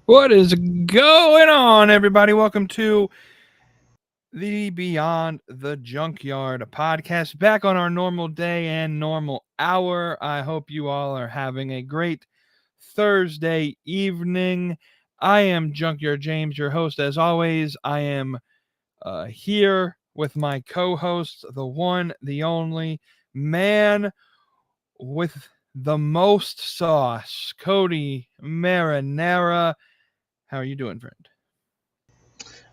What is going on, everybody? Welcome to the Beyond the Junkyard podcast, back on our normal day and normal hour. I hope you all are having a great Thursday evening. I am Junkyard James, your host. As always, I am here with my co-host, the one, the only man with the most sauce, Kody Marinara. How are you doing, friend?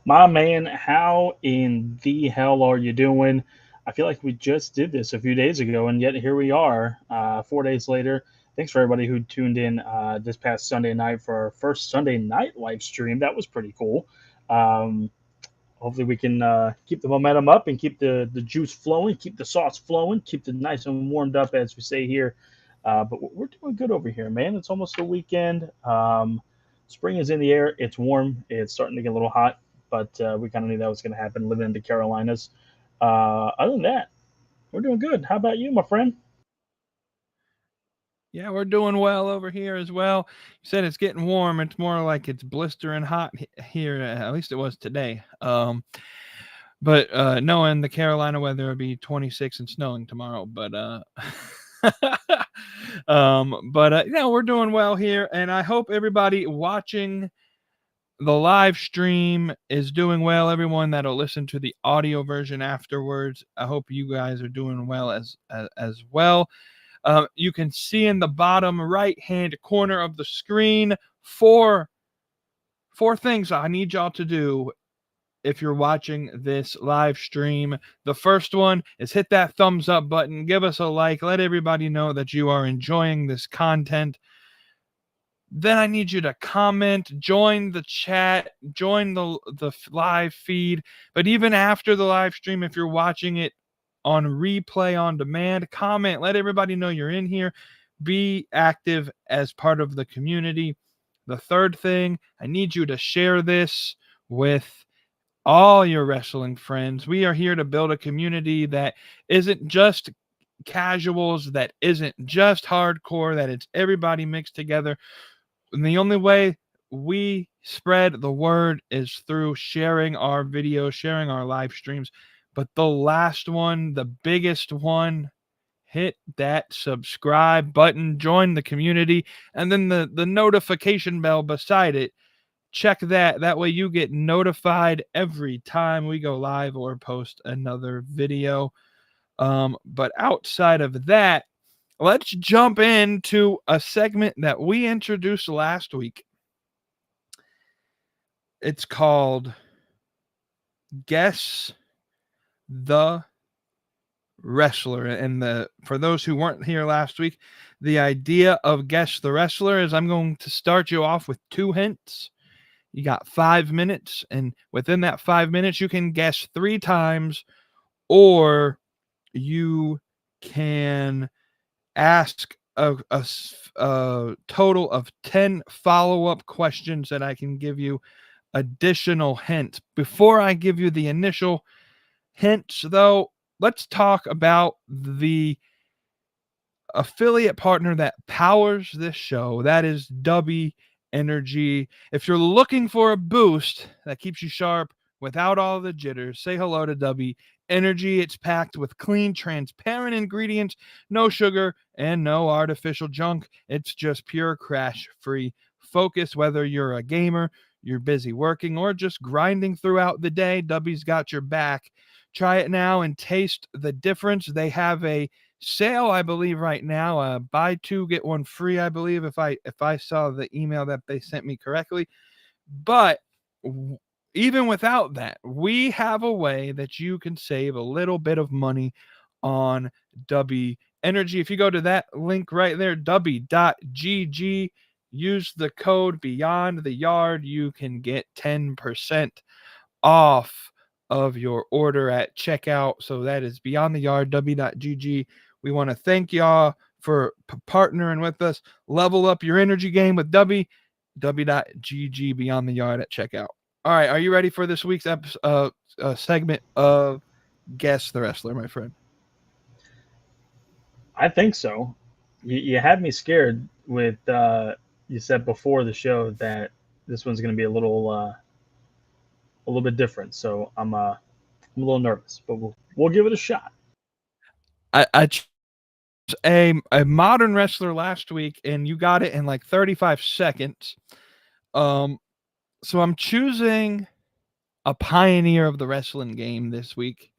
My man, how in the hell are you doing? I feel like we just did this a few days ago, and yet here we are, 4 days later. Thanks for everybody who tuned in this past Sunday night for our first Sunday night live stream. That was pretty cool. Um, Hopefully, we can keep the momentum up and keep the juice flowing, keep the sauce flowing, keep it nice and warmed up, as we say here. But we're doing good over here, man. It's almost the weekend. Spring is in the air. It's warm. It's starting to get a little hot, but we kind of knew that was going to happen living in the Carolinas. Other than that, we're doing good. How about you, my friend? Yeah, we're doing well over here as well. You said it's getting warm. It's more like it's blistering hot here. At least it was today. But knowing the Carolina weather, it'll be 26 and snowing tomorrow. But yeah, we're doing well here, and I hope everybody watching the live stream is doing well. Everyone that'll listen to the audio version afterwards, I hope you guys are doing well as well. You can see in the bottom right hand corner of the screen four things I need y'all to do if you're watching this live stream. The first one is hit that thumbs up button, give us a like, let everybody know that you are enjoying this content. Then I need you to comment, join the chat, join the live feed. But even after the live stream, if you're watching it on replay on demand, comment, let everybody know you're in here. Be active as part of the community. The third thing, I need you to share this with all your wrestling friends. We are here to build a community that isn't just casuals, that isn't just hardcore, that it's everybody mixed together. And the only way we spread the word is through sharing our videos, sharing our live streams. But the last one, the biggest one, hit that subscribe button, join the community, and then the notification bell beside it. Check that. That way you get notified every time we go live or post another video. But outside of that, let's jump into a segment that we introduced last week. It's called Guess the Wrestler. And for those who weren't here last week, the idea of Guess the Wrestler is I'm going to start you off with 2 hints. You got 5 minutes, and within that 5 minutes, you can guess 3 times, or you can ask a total of 10 follow-up questions that I can give you additional hints. Before I give you the initial hints, though, let's talk about the affiliate partner that powers this show. That is W Energy. If you're looking for a boost that keeps you sharp without all the jitters, say hello to W Energy. It's packed with clean, transparent ingredients, no sugar, and no artificial junk. It's just pure crash-free focus. Whether you're a gamer, you're busy working, or just grinding throughout the day, W's got your back. Try it now and taste the difference. They have a sale, I believe, right now. Buy 2, get 1 free, I believe, if I saw the email that they sent me correctly. But even without that, we have a way that you can save a little bit of money on W Energy. If you go to that link right there, w.gg, use the code Beyond the Yard, you can get 10% off of your order at checkout. So that is Beyond the Yard, w.gg. We want to thank y'all for partnering with us. Level up your energy game with w.gg, Beyond the Yard at checkout. All right, are you ready for this week's segment of Guess the Wrestler, my friend? I think so. You had me scared with you said before the show that this one's going to be a little bit different. So I'm a little nervous, but we'll give it a shot. I chose a modern wrestler last week, and you got it in like 35 seconds. So I'm choosing a pioneer of the wrestling game this week.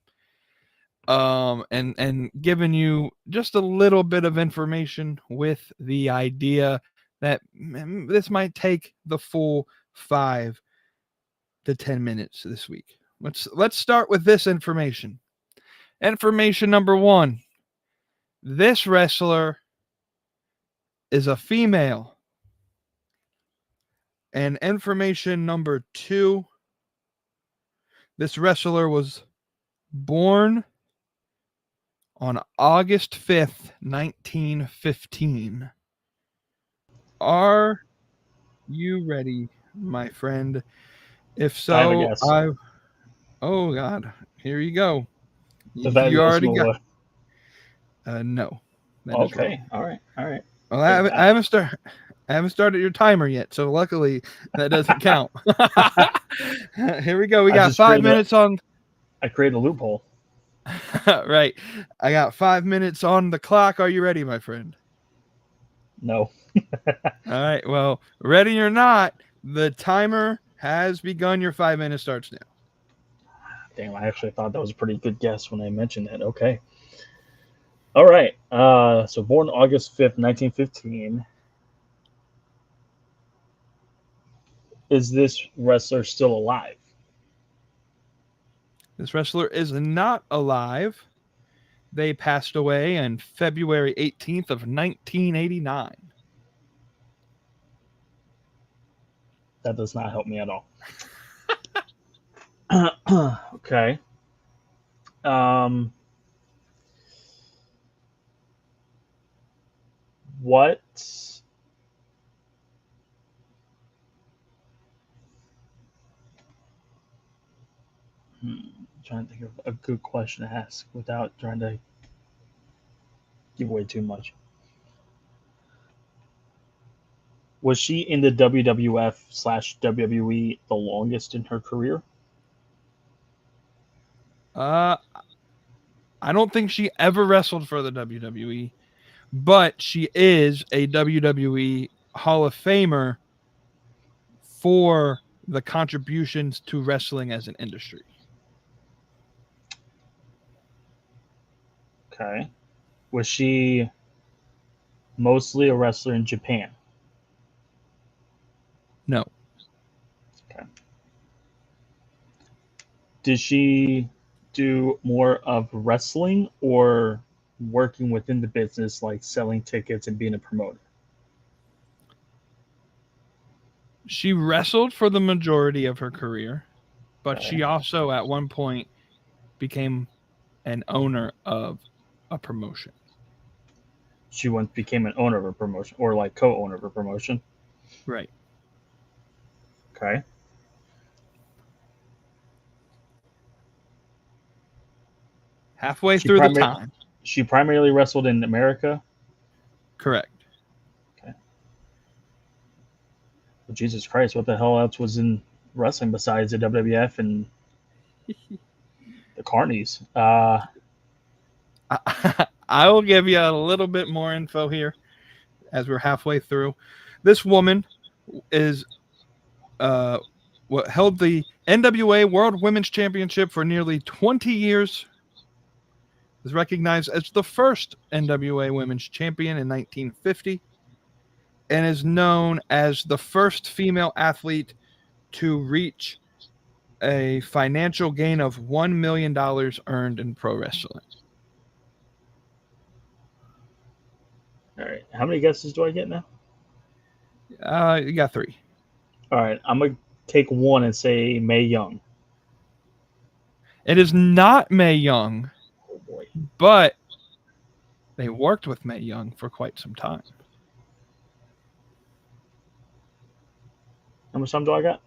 And giving you just a little bit of information with the idea that this might take the full 5 to 10 minutes this week. Let's start with this information. Information number 1. This wrestler is a female. And information number 2. This wrestler was born on August 5th, 1915. Are you ready, my friend? If so, I have a guess. Oh God, here you go. The fabulous already Moolah. got. No. Okay. All right. Well, I haven't started your timer yet, so luckily that doesn't count. Here we go. We got 5 minutes on. I created a loophole. Right. I got 5 minutes on the clock. Are you ready, my friend? No. All right. Well, ready or not, the timer has begun. Your 5 minutes starts now. Damn, I actually thought that was a pretty good guess when I mentioned it. Okay. All right. So born August 5th, 1915. Is this wrestler still alive? This wrestler is not alive. They passed away on February 18th of 1989. That does not help me at all. Okay. What? Trying to think of a good question to ask without trying to give away too much. Was she in the WWF/WWE the longest in her career? I don't think she ever wrestled for the WWE, but she is a WWE Hall of Famer for the contributions to wrestling as an industry. Okay. Was she mostly a wrestler in Japan? No. Okay. Did she do more of wrestling or working within the business, like selling tickets and being a promoter? She wrestled for the majority of her career, but Okay. she also at one point became an owner of a promotion. She once became an owner of a promotion or like co-owner of a promotion. Right. Okay. Halfway through the time. She primarily wrestled in America? Correct. Okay. Well, Jesus Christ, what the hell else was in wrestling besides the WWF and the Carnies? I will give you a little bit more info here as we're halfway through. This woman is what held the NWA World Women's Championship for nearly 20 years. Was recognized as the first NWA Women's Champion in 1950 and is known as the first female athlete to reach a financial gain of $1 million earned in pro wrestling. All right. How many guesses do I get now? You got 3. All right. I'm going to take one and say Mae Young. It is not Mae Young. Oh, boy. But they worked with Mae Young for quite some time. How much time do I got?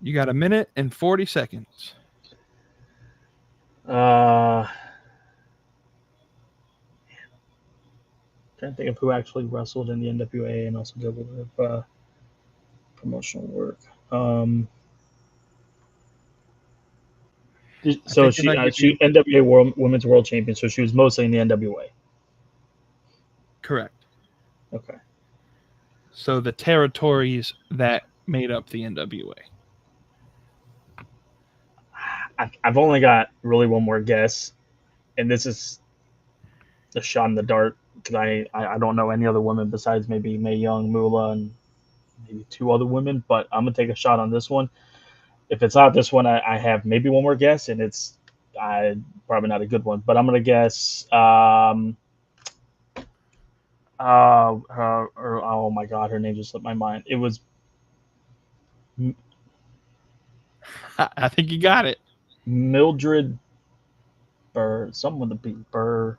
You got 1 minute and 40 seconds. Trying to think of who actually wrestled in the NWA and also WWF. promotional work. I So think if I give she you NWA Women's World Champion. So she was mostly in the NWA. correct. Okay. So the territories that made up the NWA. I've only got really one more guess, and this is a shot in the dark because I don't know any other women besides maybe Mae Young, Moolah, and maybe two other women. But I'm gonna take a shot on this one. If it's not this one, I have maybe one more guess, and it's probably not a good one. But I'm gonna guess. Oh my god, her name just slipped my mind. It was I think you got it. Mildred Burr, something with a B. Burr.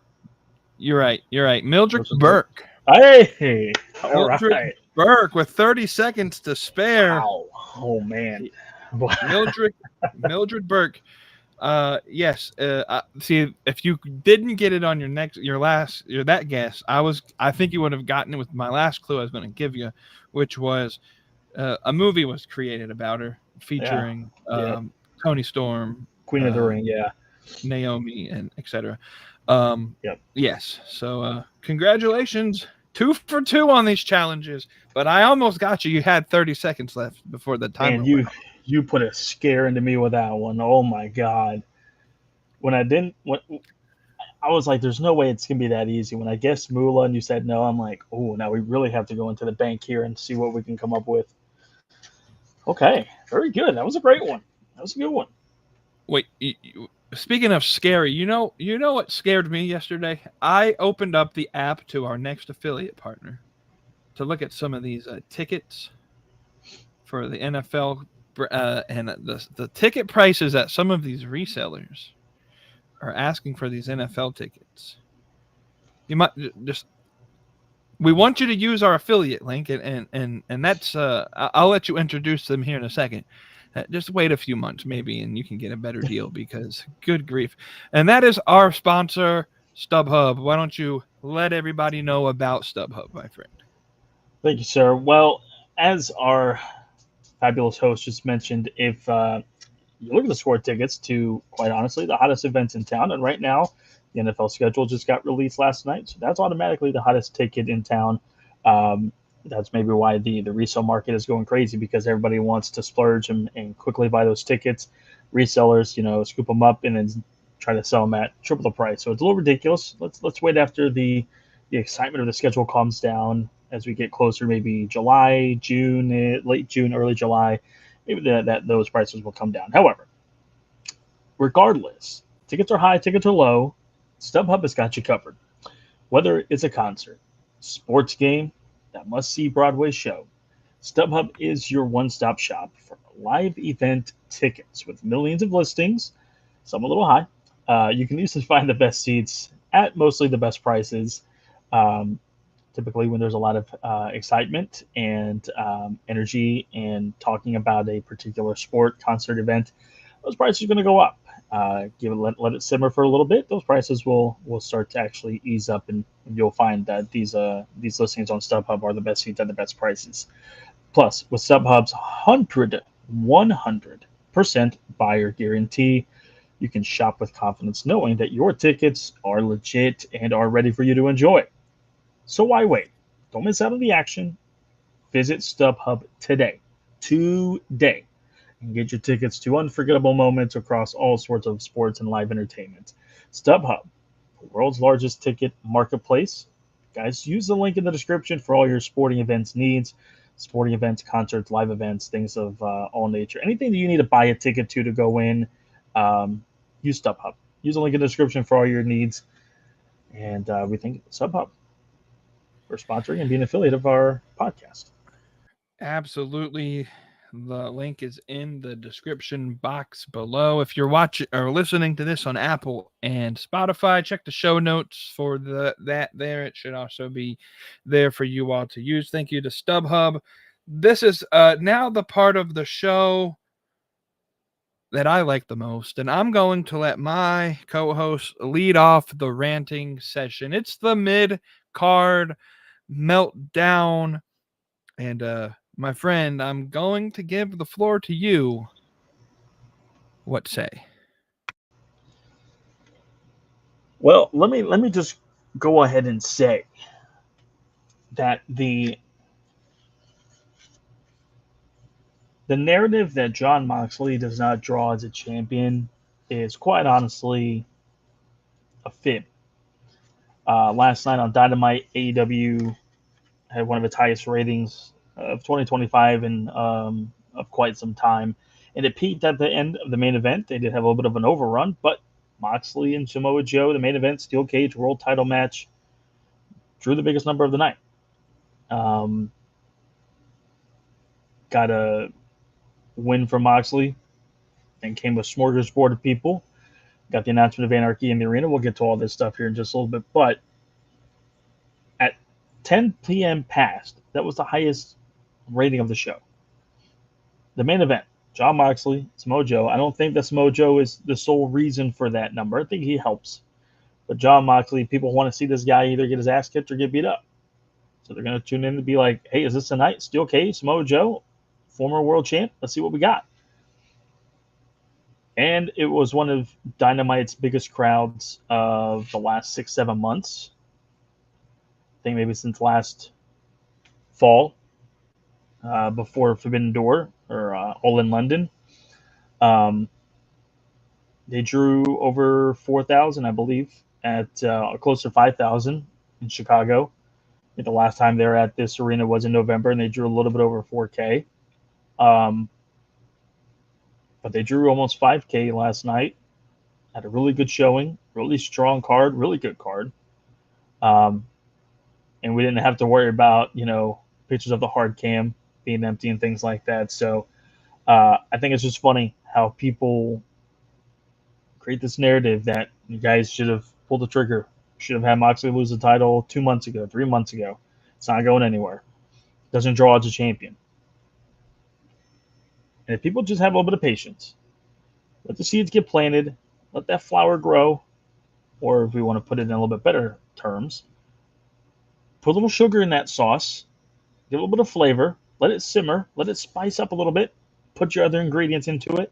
You're right. You're right. Mildred Was it Burke. Hey, all Mildred right. Burke with 30 seconds to spare. Wow. Oh man. Mildred Burke. Yes. See, if you didn't get it on your that guess, I think you would have gotten it with my last clue I was going to give you, which was a movie was created about her featuring Yeah. Tony Storm, Queen of the Ring. Yeah. Naomi, and etc. Yep. Yes. So congratulations. 2 for 2 on these challenges, but I almost got you. You had 30 seconds left before the timer And went off. you put a scare into me with that one. Oh my god. When I was like, there's no way it's gonna be that easy. When I guessed Moolah and you said no, I'm like, oh, now we really have to go into the bank here and see what we can come up with. Okay, very good. That was a great one. That was a good one. Wait, speaking of scary, you know what scared me yesterday? I opened up the app to our next affiliate partner to look at some of these tickets for the NFL, and the ticket prices that some of these resellers are asking for these NFL tickets. You might just we want you to use our affiliate link, and that's I'll let you introduce them here in a second. Just wait a few months maybe and you can get a better deal because good grief. And that is our sponsor, StubHub. Why don't you let everybody know about StubHub, my friend? Thank you, sir. Well, as our fabulous host just mentioned, if you look at the score tickets to, quite honestly, the hottest events in town, and right now the NFL schedule just got released last night, so that's automatically the hottest ticket in town. That's maybe why the resale market is going crazy because everybody wants to splurge and quickly buy those tickets. Resellers, scoop them up and then try to sell them at triple the price. So it's a little ridiculous. Let's wait after the excitement of the schedule calms down as we get closer, maybe July, June, late June, early July. Maybe that those prices will come down. However, regardless, tickets are high, tickets are low. StubHub has got you covered. Whether it's a concert, sports game, that must-see Broadway show, StubHub is your one-stop shop for live event tickets with millions of listings, some a little high. You can easily find the best seats at mostly the best prices. Typically, when there's a lot of excitement and energy and talking about a particular sport, concert, event, those prices are going to go up. Let it simmer for a little bit. Those prices will start to actually ease up, and you'll find that these listings on StubHub are the best seats at the best prices. Plus, with StubHub's 100% buyer guarantee, you can shop with confidence knowing that your tickets are legit and are ready for you to enjoy. So why wait? Don't miss out on the action. Visit StubHub today. And get your tickets to unforgettable moments across all sorts of sports and live entertainment. StubHub, the world's largest ticket marketplace. Guys, use the link in the description for all your sporting events needs. Sporting events, concerts, live events, things of all nature. Anything that you need to buy a ticket to go in, use StubHub. Use the link in the description for all your needs. And we thank StubHub for sponsoring and being an affiliate of our podcast. Absolutely. The link is in the description box below. If you're watching or listening to this on Apple and Spotify, check the show notes for that there. It should also be there for you all to use. Thank you to StubHub. This is now the part of the show that I like the most, and I'm going to let my co-host lead off the ranting session. It's the mid-card meltdown, and My friend, I'm going to give the floor to you. What say? Well, let me just go ahead and say that the narrative that Jon Moxley does not draw as a champion is quite honestly a fib. Last night on Dynamite, AEW had one of its highest ratings of 2025 and of quite some time. And it peaked at the end of the main event. They did have a little bit of an overrun, but Moxley and Samoa Joe, the main event, steel cage world title match, drew the biggest number of the night. Got a win from Moxley, and came with smorgasbord of people. Got the announcement of Anarchy in the arena. We'll get to all this stuff here in just a little bit. But at 10 p.m. past, that was the highest rating of the show. The main event, Jon Moxley, Samoa Joe. I don't think that Samoa Joe is the sole reason for that number. I think he helps. But Jon Moxley, people want to see this guy either get his ass kicked or get beat up. So they're going to tune in to be like, hey, is this the night? Steel cage, Samoa Joe, former world champ. Let's see what we got. And it was one of Dynamite's biggest crowds of the last 6-7 months. I think maybe since last fall, before Forbidden Door or All in London. They drew over 4,000, I believe, at close to 5,000 in Chicago. I think the last time they were at this arena was in November, and they drew a little bit over 4K. But they drew almost 5K last night. Had a really good showing, really strong card, really good card. And we didn't have to worry about, pictures of the hard cam being empty and things like that. So I think it's just funny how people create this narrative that you guys should have pulled the trigger, should have had Moxley lose the title 2 months ago, 3 months ago. It's not going anywhere. Doesn't draw as a champion. And if people just have a little bit of patience, let the seeds get planted, let that flower grow, or if we want to put it in a little bit better terms, put a little sugar in that sauce, get a little bit of flavor, let it simmer, let it spice up a little bit, put your other ingredients into it.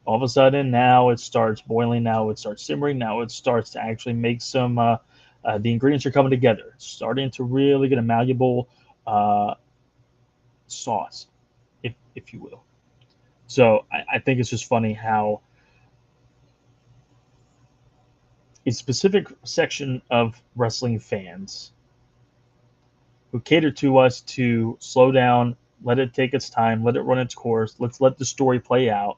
All of a sudden, now it starts boiling, now it starts simmering, now it starts to actually make some, the ingredients are coming together. It's starting to really get a malleable sauce, if you will. So I think it's just funny how a specific section of wrestling fans who cater to us to slow down, let it take its time, let it run its course, let's let the story play out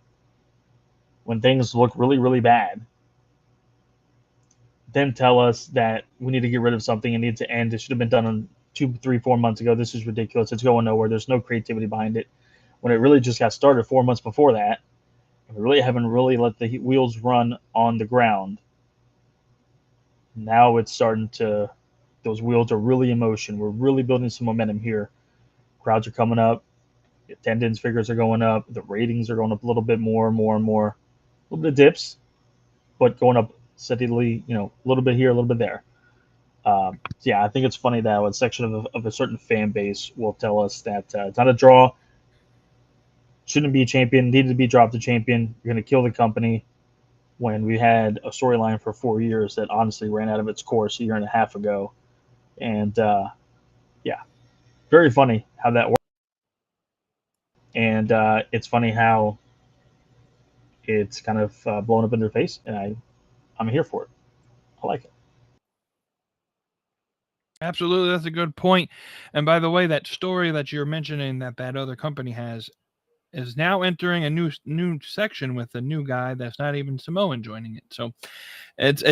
when things look really, really bad, then tell us that we need to get rid of something, it needs to end, it should have been done on 2, 3, 4 months ago, this is ridiculous, it's going nowhere, there's no creativity behind it, when it really just got started 4 months before that, and we really haven't really let the wheels run on the ground. Now it's starting to, those wheels are really in motion, we're really building some momentum here. Crowds are coming up, the attendance figures are going up, the ratings are going up a little bit more and more and more. A little bit of dips, but going up steadily, a little bit here, a little bit there. Yeah, I think it's funny that a section of a certain fan base will tell us that it's not a draw, shouldn't be a champion, needed to be dropped a champion, you're going to kill the company, when we had a storyline for 4 years that honestly ran out of its course a year and a half ago. And yeah, very funny how that works. And it's funny how it's kind of blown up in their face, and I'm here for it. I like it. Absolutely, that's a good point. And by the way, that story that you're mentioning that other company has is now entering a new section with a new guy that's not even Samoan joining it. So it's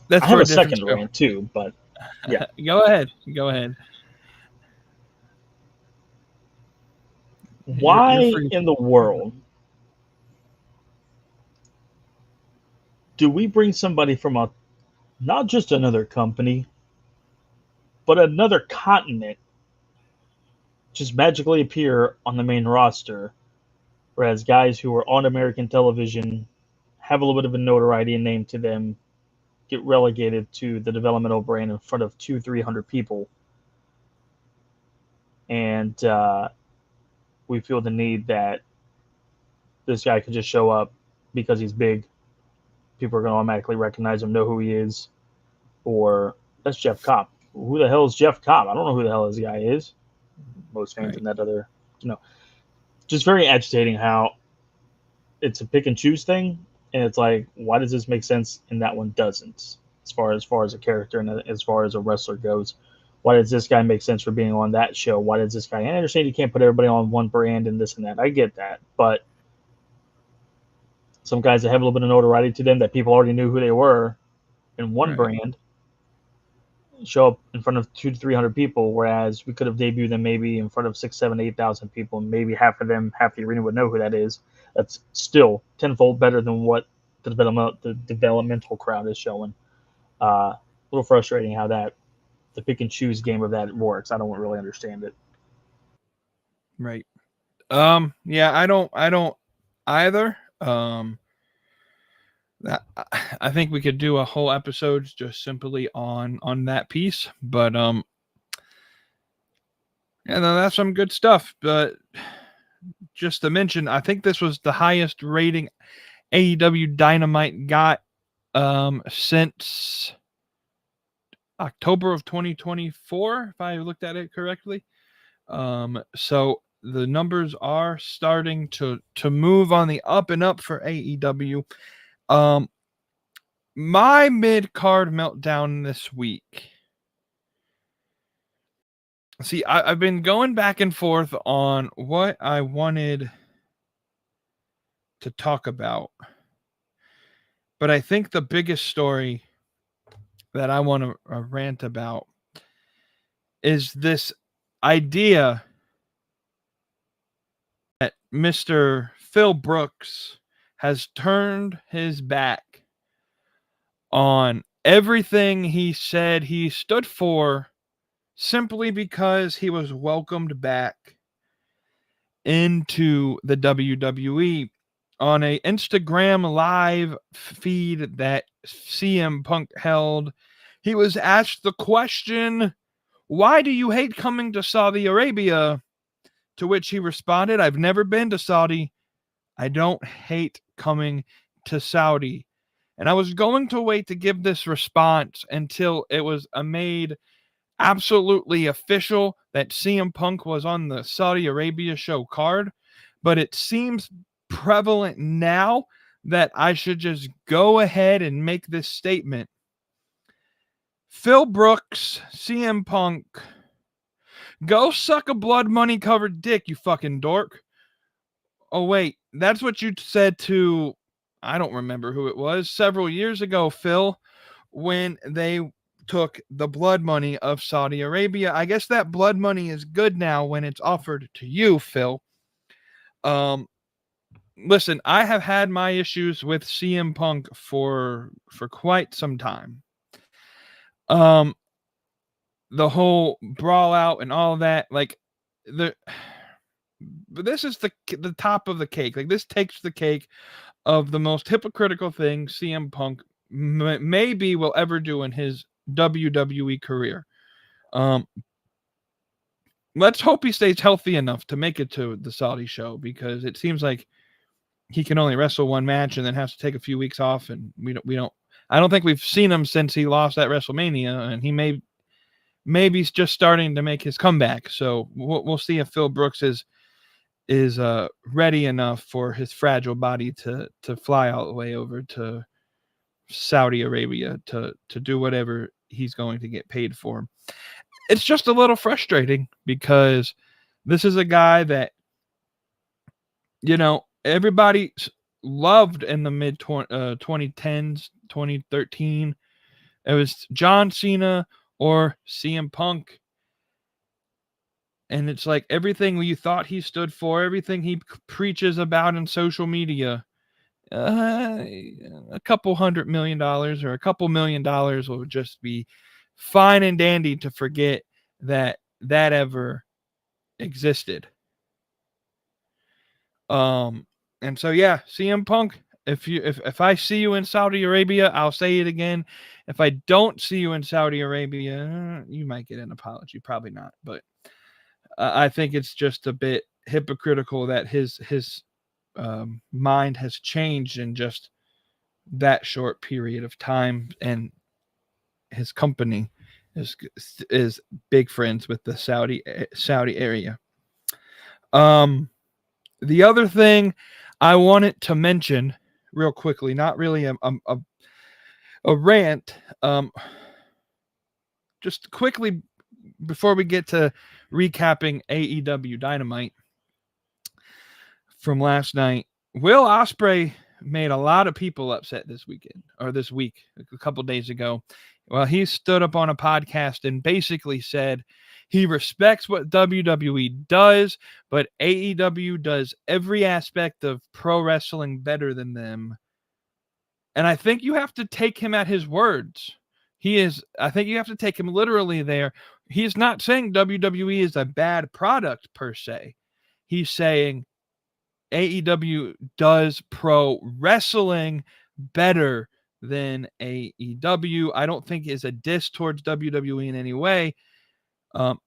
that's I for have a a different second show. rant too, but yeah. Go ahead. You're Why free. in the world do we bring somebody from not just another company, but another continent just magically appear on the main roster, whereas guys who are on American television have a little bit of a notoriety and name to them get relegated to the developmental brand in front of 200-300 people? and we feel the need that this guy could just show up because he's big. People are going to automatically recognize him, know who he is, or that's Jeff Cobb. Who the hell is Jeff Cobb? I don't know who the hell this guy is. Most fans in that other, just very agitating how it's a pick and choose thing, and it's like, why does this make sense and that one doesn't? As far as a character and as far as a wrestler goes, why does this guy make sense for being on that show? Why does this guy? And I understand you can't put everybody on one brand and this and that. I get that, but some guys that have a little bit of notoriety to them that people already knew who they were in one brand show up in front of 200 to 300 people, whereas we could have debuted them maybe in front of 6, 7, 8,000 people, and maybe half the arena would know who that is. That's still tenfold better than what the developmental crowd is showing. A little frustrating how the pick and choose game of that works. I don't really understand it. Right. Yeah, I don't either. That I think we could do a whole episode just simply on that piece, but yeah, no, that's some good stuff. But just to mention, I think this was the highest rating AEW Dynamite got since October of 2024, if I looked at it correctly. So the numbers are starting to move on the up and up for AEW. My mid-card meltdown this week. See, I've been going back and forth on what I wanted to talk about. But I think the biggest story that I want to rant about is this idea that Mr. Phil Brooks has turned his back on everything he said he stood for simply because he was welcomed back into the WWE on a Instagram live feed that CM Punk held. He was asked the question, "Why do you hate coming to Saudi Arabia?" To which he responded, "I've never been to Saudi. I don't hate coming to Saudi." And I was going to wait to give this response until it was made absolutely official that CM Punk was on the Saudi Arabia show card. But it seems prevalent now that I should just go ahead and make this statement. Phil Brooks, CM Punk, go suck a blood money covered dick, you fucking dork. Oh, wait, that's what you said to, I don't remember who it was, several years ago, Phil, when they took the blood money of Saudi Arabia. I guess that blood money is good now when it's offered to you, Phil. Listen, I have had my issues with CM Punk for quite some time. The whole brawl out and all that, like, but this is the top of the cake. Like, this takes the cake of the most hypocritical thing CM Punk maybe will ever do in his WWE career. Let's hope he stays healthy enough to make it to the Saudi show, because it seems like he can only wrestle one match and then has to take a few weeks off, and I don't think we've seen him since he lost at WrestleMania, and he maybe he's just starting to make his comeback. So we'll see if Phil Brooks is ready enough for his fragile body to fly all the way over to Saudi Arabia to do whatever he's going to get paid for. It's just a little frustrating because this is a guy that, everybody loved in the mid 2010s, 2013. It was John Cena or CM Punk. And it's like everything you thought he stood for, everything he preaches about in social media, a couple $100 million or a couple $1 million will just be fine and dandy to forget that ever existed. And so, yeah, CM Punk, if I see you in Saudi Arabia, I'll say it again. If I don't see you in Saudi Arabia, you might get an apology. Probably not, but I think it's just a bit hypocritical that his mind has changed in just that short period of time, and his company is big friends with the Saudi area. The other thing I wanted to mention real quickly, not really a rant, just quickly before we get to recapping AEW Dynamite from last night. Will Ospreay made a lot of people upset this week, a couple days ago. Well, he stood up on a podcast and basically said he respects what WWE does, but AEW does every aspect of pro wrestling better than them. And I think you have to take him at his words. I think you have to take him literally there. He's not saying WWE is a bad product per se. He's saying AEW does pro wrestling better than AEW. I don't think is a diss towards WWE in any way.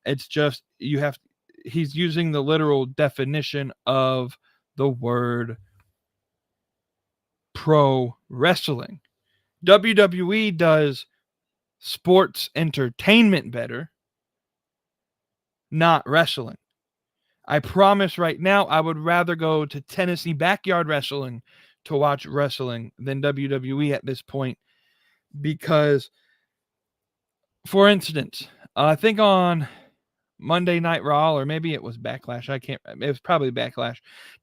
It's just he's using the literal definition of the word pro wrestling. WWE does sports entertainment better, not wrestling. I promise right now I would rather go to Tennessee Backyard Wrestling to watch wrestling than WWE at this point, because, for instance, I think on Monday Night Raw, or maybe it was Backlash, it was probably Backlash,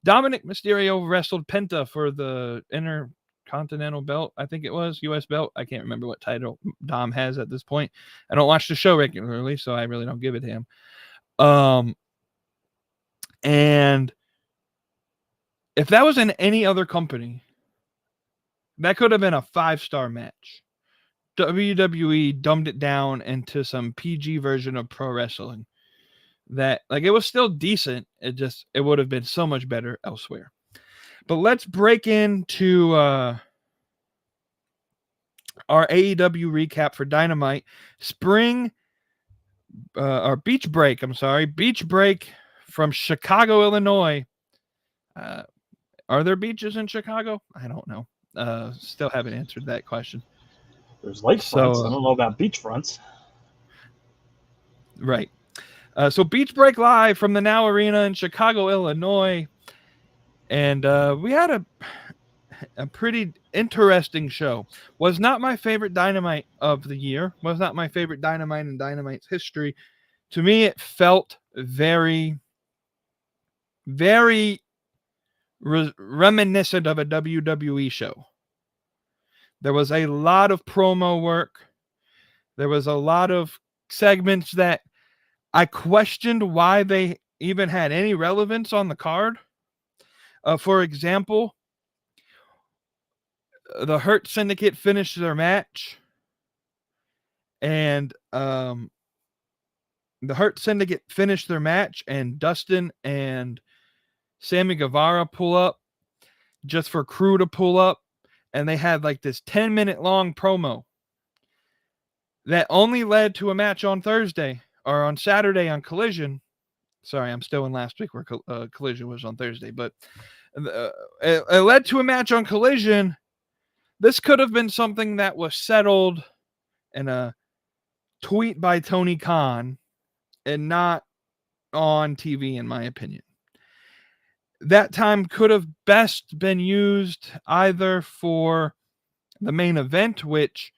Dominic Mysterio wrestled Penta for the Intercontinental belt, I think it was, US belt. I can't remember what title Dom has at this point. I don't watch the show regularly, so I really don't give it to him. And if that was in any other company, that could have been a 5-star match. WWE dumbed it down into some PG version of pro wrestling that, like, it was still decent. It would have been so much better elsewhere. But let's break into our AEW recap for Dynamite. Beach break from Chicago, Illinois. Are there beaches in Chicago? I don't know. Still haven't answered that question. There's lakefronts. I don't know about beachfronts. Right. So Beach Break live from the Now Arena in Chicago, Illinois. And we had a pretty interesting show. Was not my favorite Dynamite of the year. Was not my favorite Dynamite in Dynamite's history. To me, it felt very, very reminiscent of a WWE show. There was a lot of promo work. There was a lot of segments that I questioned why they even had any relevance on the card. For example, the Hurt Syndicate finished their match, and the Hurt Syndicate finished their match, and Dustin and Sammy Guevara pull up just for Crew to pull up, and they had like this 10-minute long promo that only led to a match on Saturday on Collision. Sorry, I'm still in last week where Collision was on Thursday, but it led to a match on Collision. This could have been something that was settled in a tweet by Tony Khan and not on TV, in my opinion. That time could have best been used either for the main event, which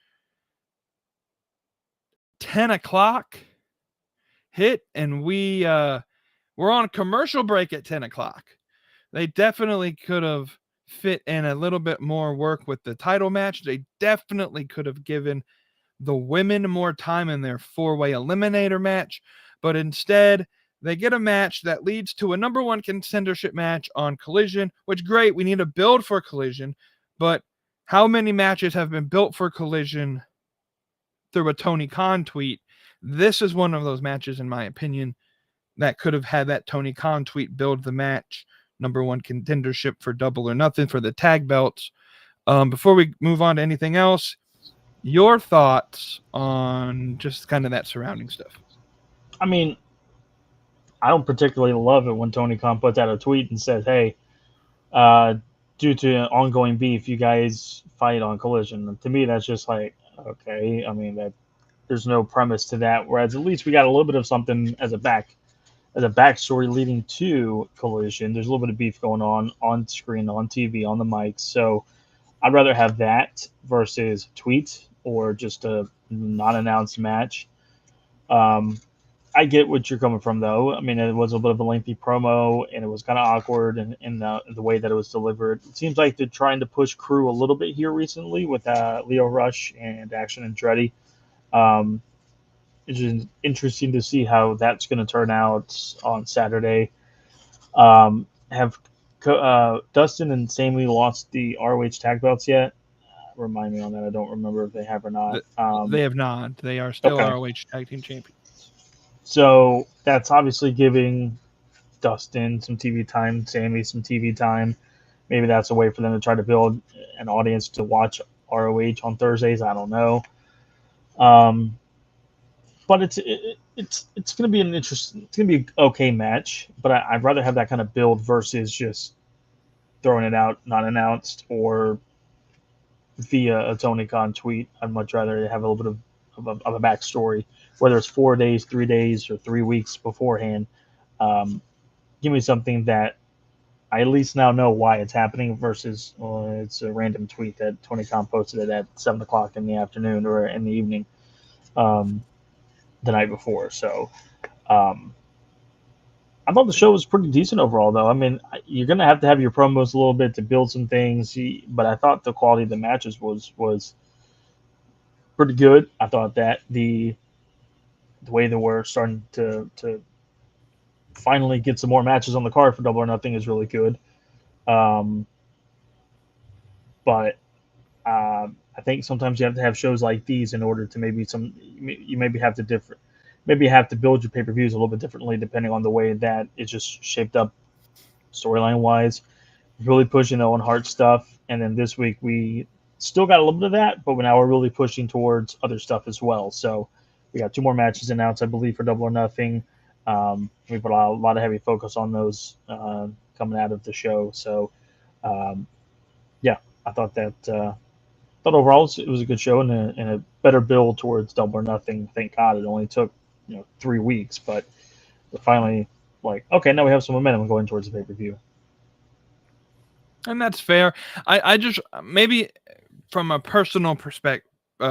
10 o'clock hit, and we were on commercial break at 10 o'clock. They definitely could have fit in a little bit more work with the title match. They definitely could have given the women more time in their 4-way eliminator match, but instead they get a match that leads to a number 1 contendership match on Collision, which, great, we need to build for Collision, but how many matches have been built for Collision through a Tony Khan tweet? This is one of those matches, in my opinion, that could have had that Tony Khan tweet build the match, number 1 contendership for Double or Nothing for the tag belts. Before we move on to anything else, your thoughts on just kind of that surrounding stuff? I mean, I don't particularly love it when Tony Khan puts out a tweet and says, "Hey, uh, due to ongoing beef, you guys fight on Collision." And to me, that's just like, okay. I mean, that there's no premise to that. Whereas at least we got a little bit of something as a backstory leading to Collision. There's a little bit of beef going on screen, on TV, on the mics. So I'd rather have that versus tweet or just a non-announced match. Um, I get what you're coming from, though. I mean, it was a bit of a lengthy promo, and it was kind of awkward in the way that it was delivered. It seems like they're trying to push Crew a little bit here recently with Leo Rush and Action Andretti. Um, it's just interesting to see how that's going to turn out on Saturday. Have Dustin and Sammy lost the ROH tag belts yet? Remind me on that. I don't remember if they have or not. They have not. They are still Okay. ROH Tag Team Champions. So that's obviously giving Dustin some TV time, Sammy some TV time. Maybe that's a way for them to try to build an audience to watch ROH on Thursdays. I don't know. But it's going to be an interesting. It's going to be an okay match. But I'd rather have that kind of build versus just throwing it out not announced or via a Tony Khan tweet. I'd much rather have a little bit of a backstory, whether it's 4 days, 3 days, or 3 weeks beforehand. Give me something that I at least now know why it's happening versus it's a random tweet that Tony Khan posted it at 7 o'clock in the afternoon or in the evening the night before. So I thought the show was pretty decent overall, though. I mean, you're going to have your promos a little bit to build some things, but I thought the quality of the matches was pretty good. I thought that the way that we're starting to finally get some more matches on the card for Double or Nothing is really good. But I think sometimes you have to have shows like these in order to maybe have to build your pay-per-views a little bit differently depending on the way that it's just shaped up storyline wise. Really pushing the Owen Hart stuff, and then this week we still got a little bit of that, but now we're really pushing towards other stuff as well. So we got 2 more matches announced, I believe, for Double or Nothing. We put a lot of heavy focus on those coming out of the show. So yeah, I thought overall it was a good show and a better build towards Double or Nothing. Thank God it only took 3 weeks, but we're finally like, okay, now we have some momentum going towards the pay-per-view. And that's fair. I just maybe from a personal perspective,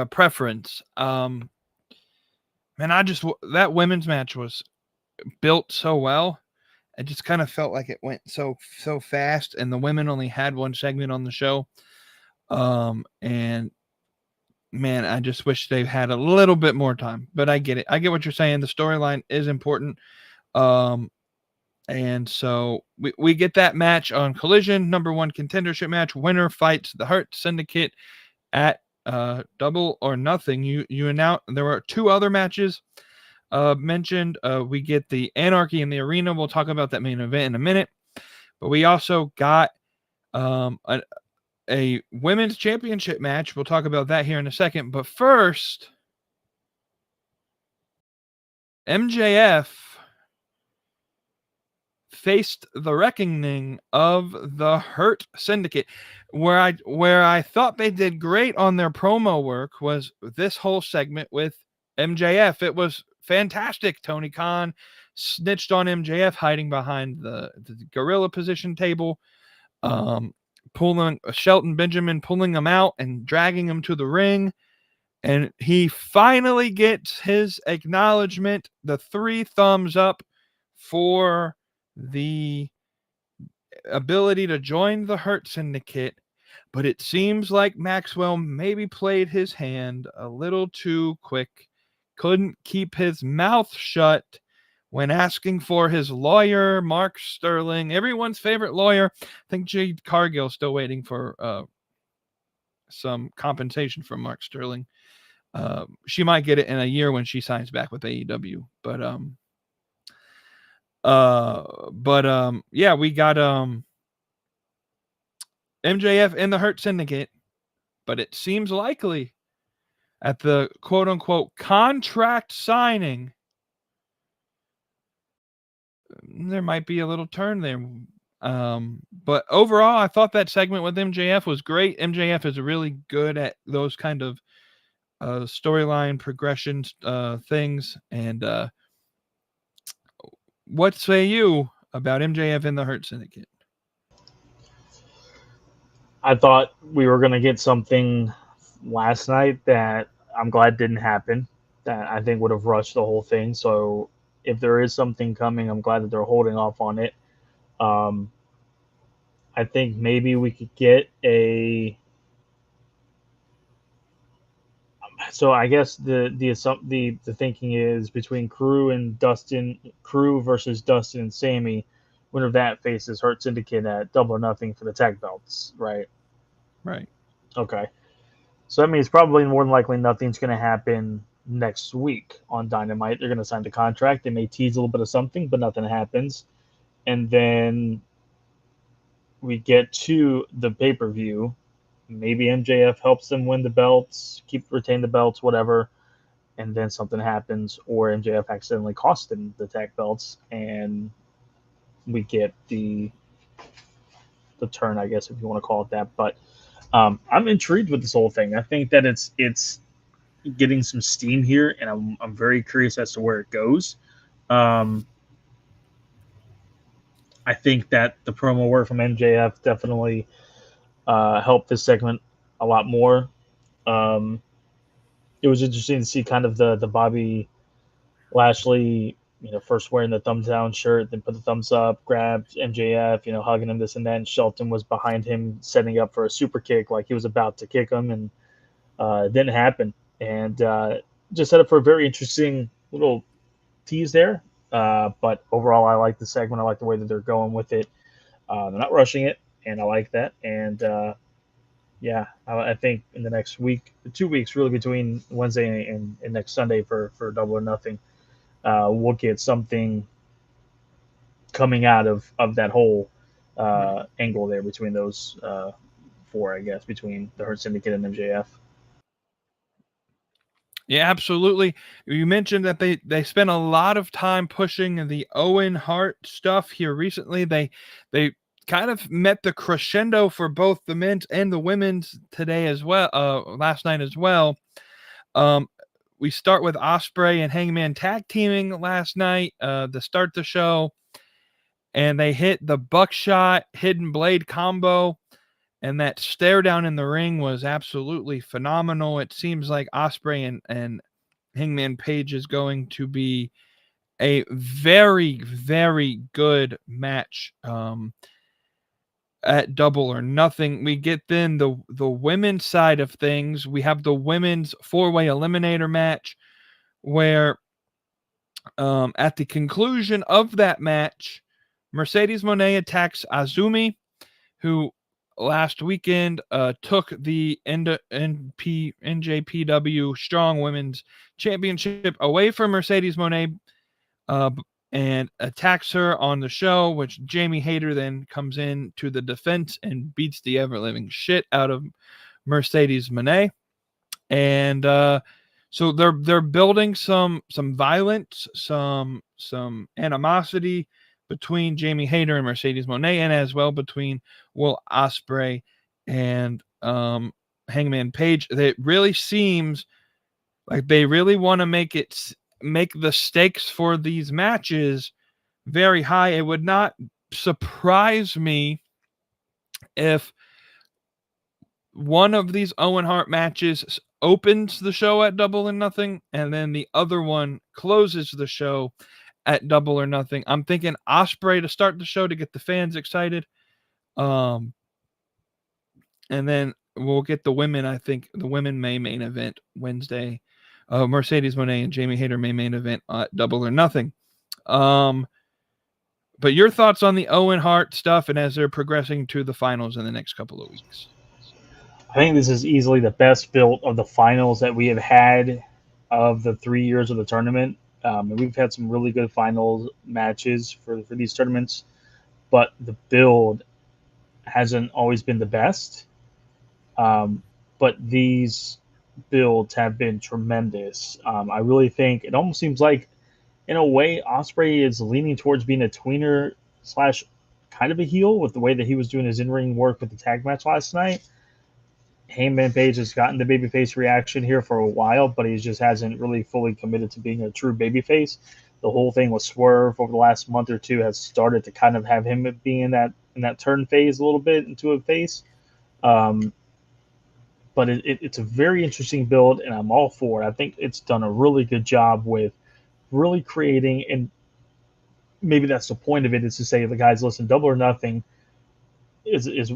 preference, man, that women's match was built so well. It just kind of felt like it went so fast, and the women only had 1 segment on the show. And man, I just wish they had a little bit more time. But I get it. I get what you're saying. The storyline is important. And so we get that match on Collision, number 1 contendership match. Winner fights the Hurt Syndicate at Double or Nothing. You announced there were 2 other matches mentioned. We get the Anarchy in the Arena. We'll talk about that main event in a minute. But we also got a women's championship match. We'll talk about that here in a second. But first, MJF faced the reckoning of the Hurt Syndicate. Where I thought they did great on their promo work was this whole segment with MJF. It was fantastic. Tony Khan snitched on MJF hiding behind the gorilla position table, pulling Shelton Benjamin, pulling him out and dragging him to the ring. And he finally gets his acknowledgement, the 3 thumbs up for the ability to join the Hurt Syndicate. But it seems like Maxwell maybe played his hand a little too quick, couldn't keep his mouth shut when asking for his lawyer, Mark Sterling, everyone's favorite lawyer. I think Jade Cargill's still waiting for some compensation from Mark Sterling. She might get it in a year when she signs back with AEW. But yeah, we got MJF in the Hurt Syndicate, but it seems likely at the quote unquote contract signing there might be a little turn there. But overall, I thought that segment with MJF was great. MJF is really good at those kind of storyline progression things. And what say you about MJF and the Hurt Syndicate? I thought we were going to get something last night that I'm glad didn't happen, that I think would have rushed the whole thing. So if there is something coming, I'm glad that they're holding off on it. Um, I think maybe we could get a. So I guess the thinking is between Crew versus Dustin and Sammy. Winner of that faces Hurt Syndicate at Double or Nothing for the tag belts, right? Right. Okay. So that means probably more than likely nothing's going to happen next week on Dynamite. They're going to sign the contract. They may tease a little bit of something, but nothing happens. And then we get to the pay per view. Maybe MJF helps them win the belts, retain the belts, whatever. And then something happens, or MJF accidentally costs them the tag belts, and we get the turn, I guess, if you want to call it that. But I'm intrigued with this whole thing. I think that it's getting some steam here, and I'm very curious as to where it goes. Um, I think that the promo work from MJF definitely helped this segment a lot more. Um, it was interesting to see kind of the Bobby Lashley, first wearing the thumbs down shirt, then put the thumbs up, grabbed MJF, hugging him, this and that. And Shelton was behind him, setting up for a super kick, like he was about to kick him, and it didn't happen. And just set up for a very interesting little tease there. But overall, I like the segment. I like the way that they're going with it. They're not rushing it, and I like that. And yeah, I think in the next week, 2 weeks, really between Wednesday and next Sunday for Double or Nothing, we'll get something coming out of that whole angle there between those four, I guess, between the Hurt Syndicate and MJF. Yeah, absolutely. You mentioned that they spent a lot of time pushing the Owen Hart stuff here recently. They kind of met the crescendo for both the men's and the women's today as well. Last night as well. We start with Ospreay and Hangman tag teaming last night to start the show, and they hit the buckshot hidden blade combo. And that stare down in the ring was absolutely phenomenal. It seems like Ospreay and Hangman Page is going to be a very, very good match at Double or Nothing. We get then the women's side of things. We have the women's 4-way eliminator match where at the conclusion of that match, Mercedes Moné attacks Azumi, who last weekend took the NJPW Strong Women's Championship away from Mercedes Moné and attacks her on the show, which Jamie Hayter then comes in to the defense and beats the ever-living shit out of Mercedes Moné. And so they're building some violence, some animosity between Jamie Hayter and Mercedes Moné, and as well between Will Ospreay and Hangman Page. It really seems like they really want to make the stakes for these matches very high. It would not surprise me if one of these Owen Hart matches opens the show at Double or Nothing, and then the other one closes the show at Double or Nothing. I'm thinking Ospreay to start the show to get the fans excited. And then we'll get the women. I think the women may main event Wednesday. Mercedes Moné and Jamie Hayter may main event at Double or Nothing. But your thoughts on the Owen Hart stuff and as they're progressing to the finals in the next couple of weeks? I think this is easily the best built of the finals that we have had of the 3 years of the tournament. And we've had some really good finals matches for these tournaments, but the build hasn't always been the best. But these builds have been tremendous. I really think it almost seems like in a way, Ospreay is leaning towards being a tweener slash kind of a heel with the way that he was doing his in-ring work with the tag match last night. Hangman Page has gotten the babyface reaction here for a while, but he just hasn't really fully committed to being a true babyface. The whole thing with Swerve over the last month or two has started to kind of have him being in that turn phase a little bit into a face. Um, but it's a very interesting build, and I'm all for it. I think it's done a really good job with really creating, and maybe that's the point of it, is to say, the guys, listen, Double or Nothing is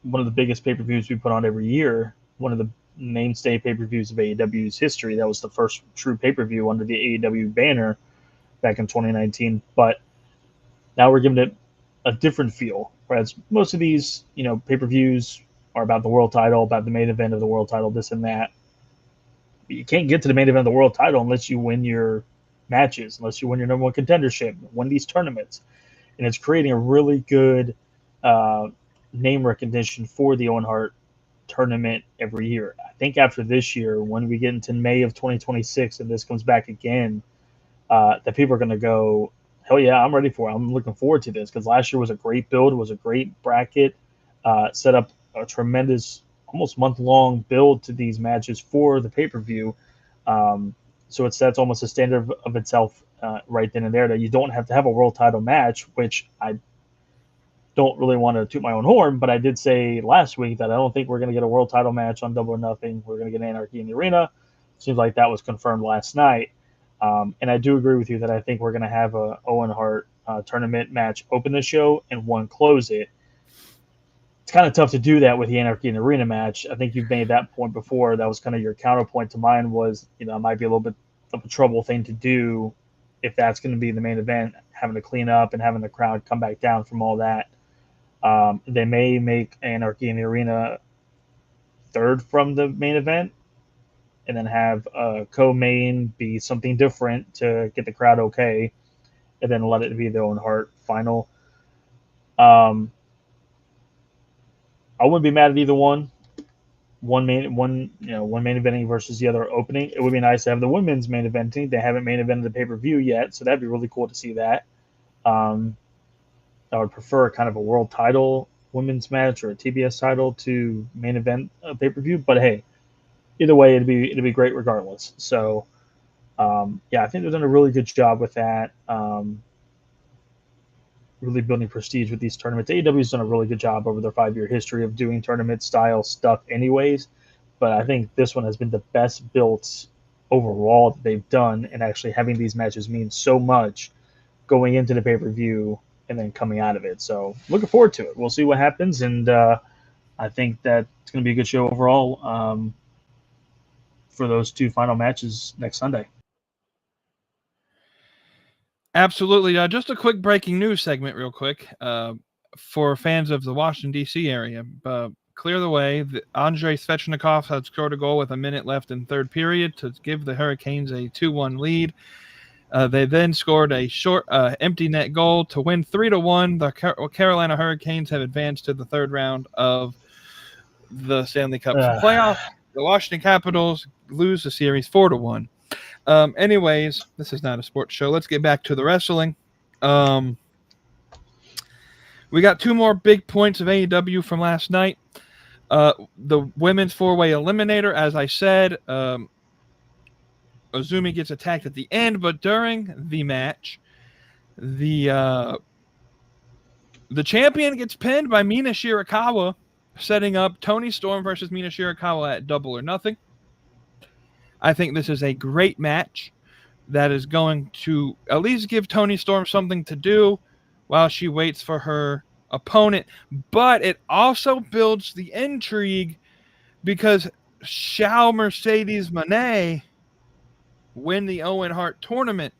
one of the biggest pay-per-views we put on every year, one of the mainstay pay-per-views of AEW's history. That was the first true pay-per-view under the AEW banner back in 2019. But now we're giving it a different feel, whereas most of these, pay-per-views are about the world title, about the main event of the world title, this and that. But you can't get to the main event of the world title unless you win your matches, unless you win your number one contendership, win these tournaments. And it's creating a really good name recognition for the Owen Hart tournament every year. I think after this year, when we get into May of 2026 and this comes back again, that people are going to go, hell yeah, I'm ready for it. I'm looking forward to this, because last year was a great build, was a great bracket, set up a tremendous, almost month-long build to these matches for the pay-per-view. So that's almost a standard of itself right then and there, that you don't have to have a world title match, which I don't really want to toot my own horn, but I did say last week that I don't think we're going to get a world title match on Double or Nothing. We're going to get Anarchy in the Arena. Seems like that was confirmed last night. And I do agree with you that I think we're going to have a Owen Hart tournament match open the show and one close it. It's kind of tough to do that with the Anarchy in the Arena match. I think you've made that point before. That was kind of your counterpoint to mine, was, it might be a little bit of a trouble thing to do if that's going to be the main event, having to clean up and having the crowd come back down from all that. They may make Anarchy in the Arena third from the main event, and then have a co-main be something different to get the crowd okay, and then let it be their own Hart final. I wouldn't be mad at either one. One main eventing versus the other opening. It would be nice to have the women's main eventing. They haven't main evented the pay-per-view yet, so that'd be really cool to see that. I would prefer kind of a world title women's match or a TBS title to main event pay-per-view. But hey, either way, it'd be great regardless. So I think they've done a really good job with that. Really building prestige with these tournaments. AEW's done a really good job over their 5-year history of doing tournament style stuff anyways. But I think this one has been the best built overall that they've done, and actually having these matches mean so much going into the pay-per-view and then coming out of it. So looking forward to it. We'll see what happens, and I think that it's going to be a good show overall for those two final matches next Sunday. Absolutely. Just a quick breaking news segment real quick for fans of the Washington, D.C. area. Clear the way. Andrei Svechnikov had scored a goal with a minute left in third period to give the Hurricanes a 2-1 lead. They then scored a short empty net goal to win 3-1. The Carolina Hurricanes have advanced to the third round of the Stanley Cup playoff. The Washington Capitals lose the series 4-1. Anyways, this is not a sports show. Let's get back to the wrestling. We got two more big points of AEW from last night. The women's four-way eliminator, as I said, Ozumi gets attacked at the end, but during the match, the champion gets pinned by Mina Shirakawa, setting up Toni Storm versus Mina Shirakawa at Double or Nothing. I think this is a great match that is going to at least give Toni Storm something to do while she waits for her opponent. But it also builds the intrigue, because shall Mercedes Moné win the Owen Hart tournament?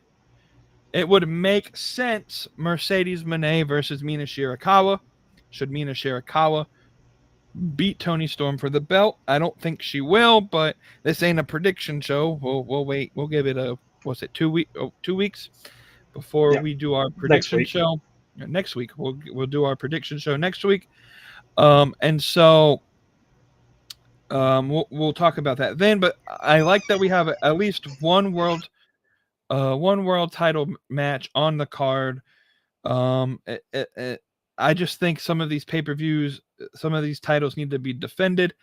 It would make sense Mercedes Moné versus Mina Shirakawa. Should Mina Shirakawa beat Toni Storm for the belt? I don't think she will, but this ain't a prediction show. We'll wait. We'll give it 2 weeks before we do our prediction show. Next week we'll do our prediction show next week. And so we'll talk about that then. But I like that we have at least one world one world title match on the card. I just think some of these pay-per-views, some of these titles need to be defended.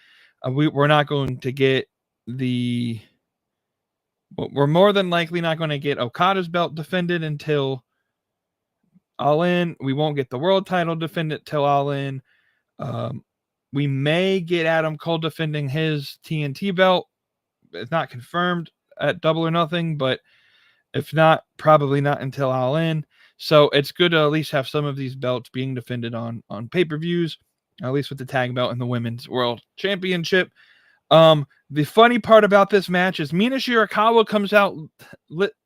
We're not going to get we're more than likely not going to get Okada's belt defended until All In. We won't get the world title defended till All In. We may get Adam Cole defending his TNT belt. It's not confirmed at Double or Nothing, but if not, probably not until All In. So it's good to at least have some of these belts being defended on pay-per-views, at least with the tag belt and the Women's World Championship. The funny part about this match is Mina Shirakawa comes out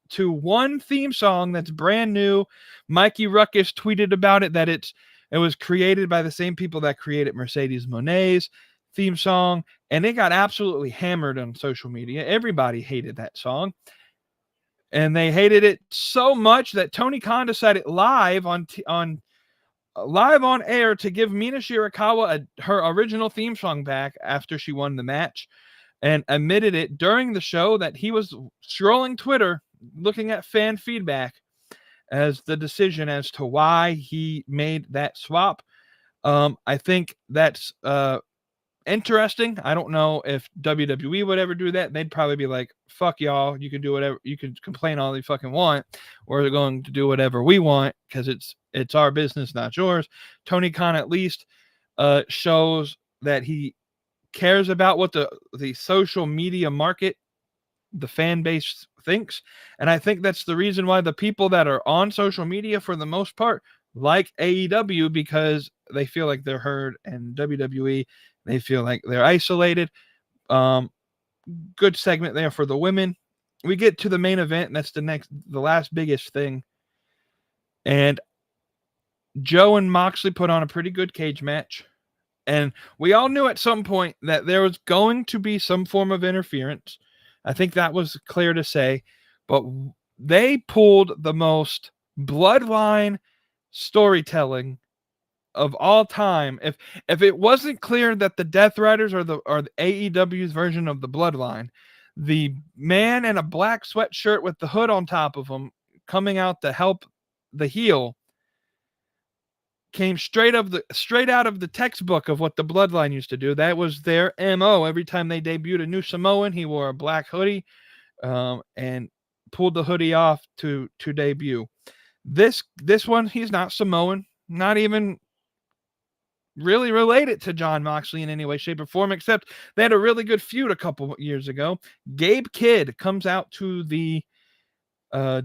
to one theme song that's brand new. Mikey Ruckus tweeted about it, that it was created by the same people that created Mercedes Monet's theme song, and it got absolutely hammered on social media. Everybody hated that song. And they hated it so much that Tony Khan decided live on air to give Mina Shirakawa her original theme song back after she won the match, and admitted it during the show that he was scrolling Twitter looking at fan feedback as the decision as to why he made that swap. I think that's interesting. I don't know if WWE would ever do that. They'd probably be like, fuck y'all, you can do whatever, you can complain all you fucking want, or they're going to do whatever we want because it's our business, not yours. Tony Khan at least shows that he cares about what the social media market, the fan base thinks. And I think that's the reason why the people that are on social media for the most part like AEW, because they feel like they're heard, and WWE, they feel like they're isolated. Good segment there for the women. We get to the main event, and that's the last biggest thing. And Joe and Moxley put on a pretty good cage match. And we all knew at some point that there was going to be some form of interference. I think that was clear to say. But they pulled the most bloodline storytelling of all time. If it wasn't clear that the Death Riders are the AEW's version of the Bloodline, the man in a black sweatshirt with the hood on top of him coming out to help the heel came straight out of the textbook of what the Bloodline used to do. That was their MO. Every time they debuted a new Samoan, he wore a black hoodie and pulled the hoodie off to debut. This one, he's not Samoan, not even really related to Jon Moxley in any way, shape, or form, except they had a really good feud a couple years ago. Gabe Kidd comes out to the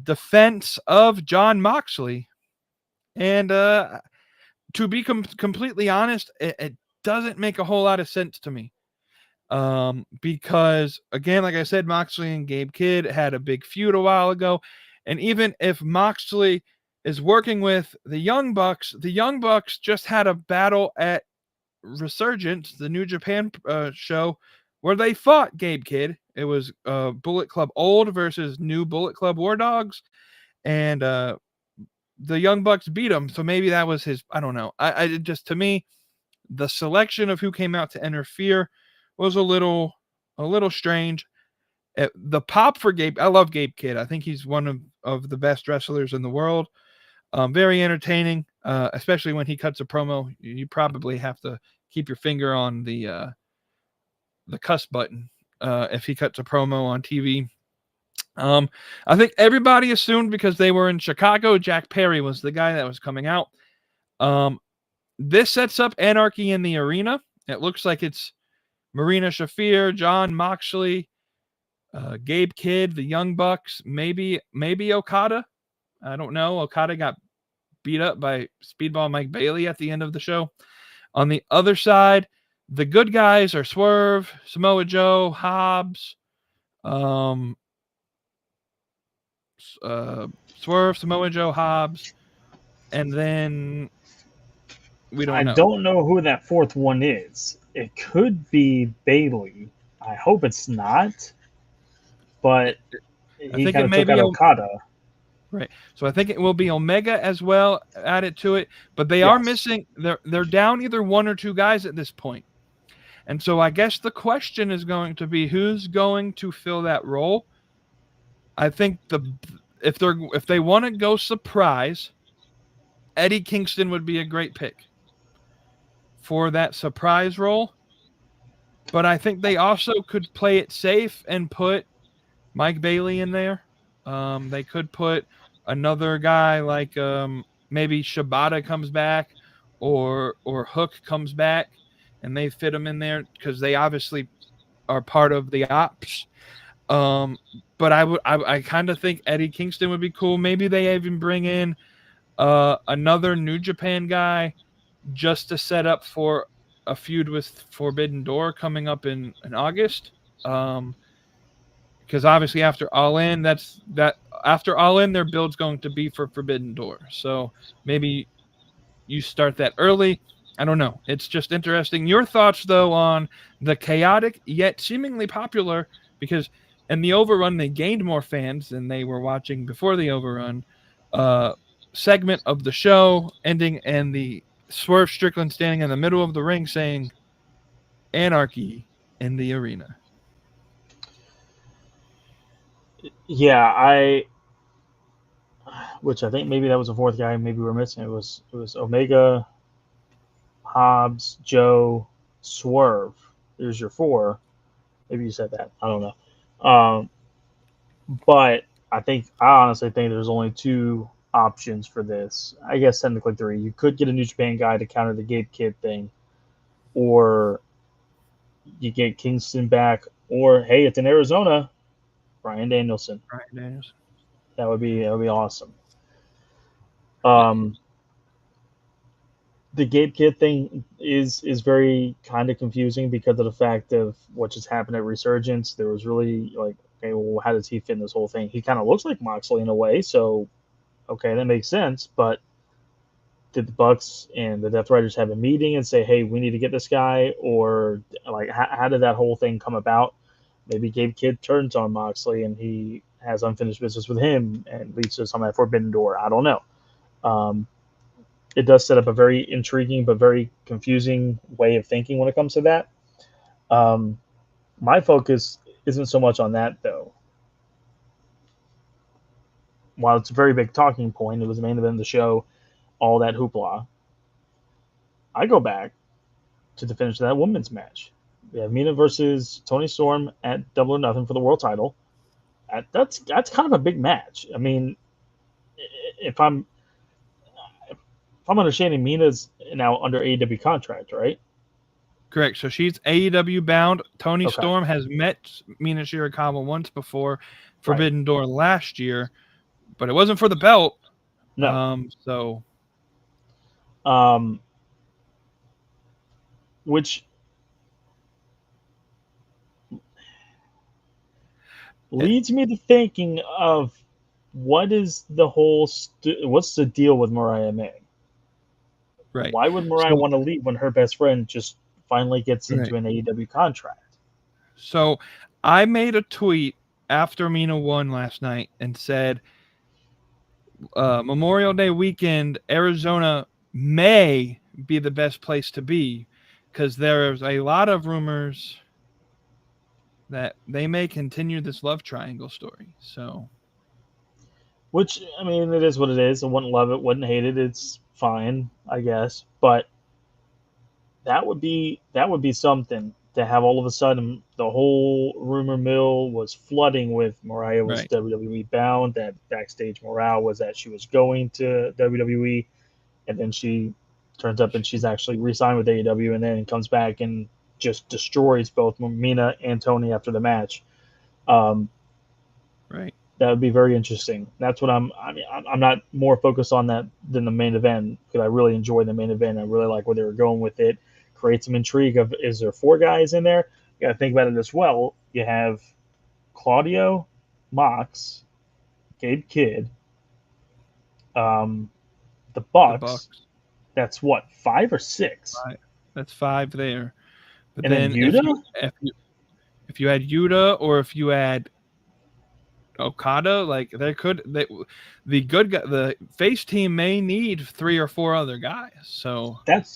defense of Jon Moxley. And to be completely honest, it doesn't make a whole lot of sense to me. Because, again, like I said, Moxley and Gabe Kidd had a big feud a while ago. And even if Moxley is working with the Young Bucks just had a battle at Resurgence, the New Japan show, where they fought Gabe Kidd. It was Bullet Club Old versus New Bullet Club War Dogs, and the Young Bucks beat him. So maybe that was his. I don't know. I just, to me, the selection of who came out to interfere was a little strange. The pop for Gabe, I love Gabe Kidd. I think he's one of the best wrestlers in the world. Very entertaining, especially when he cuts a promo. You probably have to keep your finger on the cuss button if he cuts a promo on TV. I think everybody assumed, because they were in Chicago, Jack Perry was the guy that was coming out. This sets up Anarchy in the Arena. It looks like it's Marina Shafir, Jon Moxley, Gabe Kidd, the Young Bucks, maybe Okada. I don't know. Okada got beat up by Speedball Mike Bailey at the end of the show. On the other side, the good guys are Swerve, Samoa Joe, Hobbs, Swerve, Samoa Joe, Hobbs, and then we don't know. I don't know who that fourth one is. It could be Bailey. I hope it's not. But he kind of took out Okada. Right. So I think it will be Omega as well added to it. But they are missing. They're down either one or two guys at this point. And so I guess the question is going to be, who's going to fill that role? I think if they want to go surprise, Eddie Kingston would be a great pick for that surprise role. But I think they also could play it safe and put Mike Bailey in there. They could put another guy like maybe Shibata comes back or Hook comes back, and they fit him in there because they obviously are part of the ops. But I kind of think Eddie Kingston would be cool. Maybe they even bring in another New Japan guy just to set up for a feud with Forbidden Door coming up in August. Because obviously after All In, after All In, their build's going to be for Forbidden Door. So maybe you start that early. I don't know. It's just interesting. Your thoughts, though, on the chaotic yet seemingly popular, because in the Overrun, they gained more fans than they were watching before the Overrun, segment of the show, ending and the Swerve Strickland standing in the middle of the ring saying, "Anarchy in the arena." Yeah, which I think maybe that was the fourth guy. Maybe we're missing. It was Omega, Hobbs, Joe, Swerve. There's your four. Maybe you said that. I don't know. But I honestly think there's only two options for this. I guess technically three. You could get a New Japan guy to counter the Gabe Kidd thing, or you get Kingston back, or hey, it's in Arizona, Bryan Danielson. That would be awesome. The Gabe Kidd thing is very kind of confusing because of the fact of what just happened at Resurgence. There was really like, okay, well, how does he fit in this whole thing? He kind of looks like Moxley in a way, so okay, that makes sense. But did the Bucks and the Death Riders have a meeting and say, hey, we need to get this guy? Or like, how did that whole thing come about? Maybe Gabe Kidd turns on Moxley and he has unfinished business with him and leads to some at Forbidden Door. I don't know. It does set up a very intriguing but very confusing way of thinking when it comes to that. My focus isn't so much on that, though. While it's a very big talking point, it was the main event of the show, all that hoopla. I go back to the finish of that women's match. We have Mina versus Toni Storm at Double or Nothing for the world title. That's kind of a big match. I mean, if I'm understanding, Mina's now under AEW contract, right? Correct. So she's AEW bound. Toni Storm has met Mina Shirakawa once before, Forbidden Door last year, but it wasn't for the belt. No. Which leads me to thinking of what's the deal with Mariah May? Right. Why would Mariah want to leave when her best friend just finally gets into an AEW contract? So I made a tweet after Mina won last night and said, Memorial Day weekend, Arizona may be the best place to be because there's a lot of rumors that they may continue this love triangle story. So, which, I mean, it is what it is. I wouldn't love it, wouldn't hate it. It's fine, I guess. But that would be something to have all of a sudden the whole rumor mill was flooding with Mariah was WWE bound. That backstage morale was that she was going to WWE, and then she turns up and she's actually re-signed with AEW, and then comes back and just destroys both Mina and Toni after the match. Right. That would be very interesting. That's what I'm not more focused on that than the main event, because I really enjoyed the main event. I really like where they were going with it. Create some intrigue of, is there four guys in there? You got to think about it as well. You have Claudio, Mox, Gabe Kidd, the Bucks. That's what, 5 or 6? That's 5 there. But and then Yuta? If you had Yuta, or if you had Okada, like the face team may need 3 or 4 other guys. So that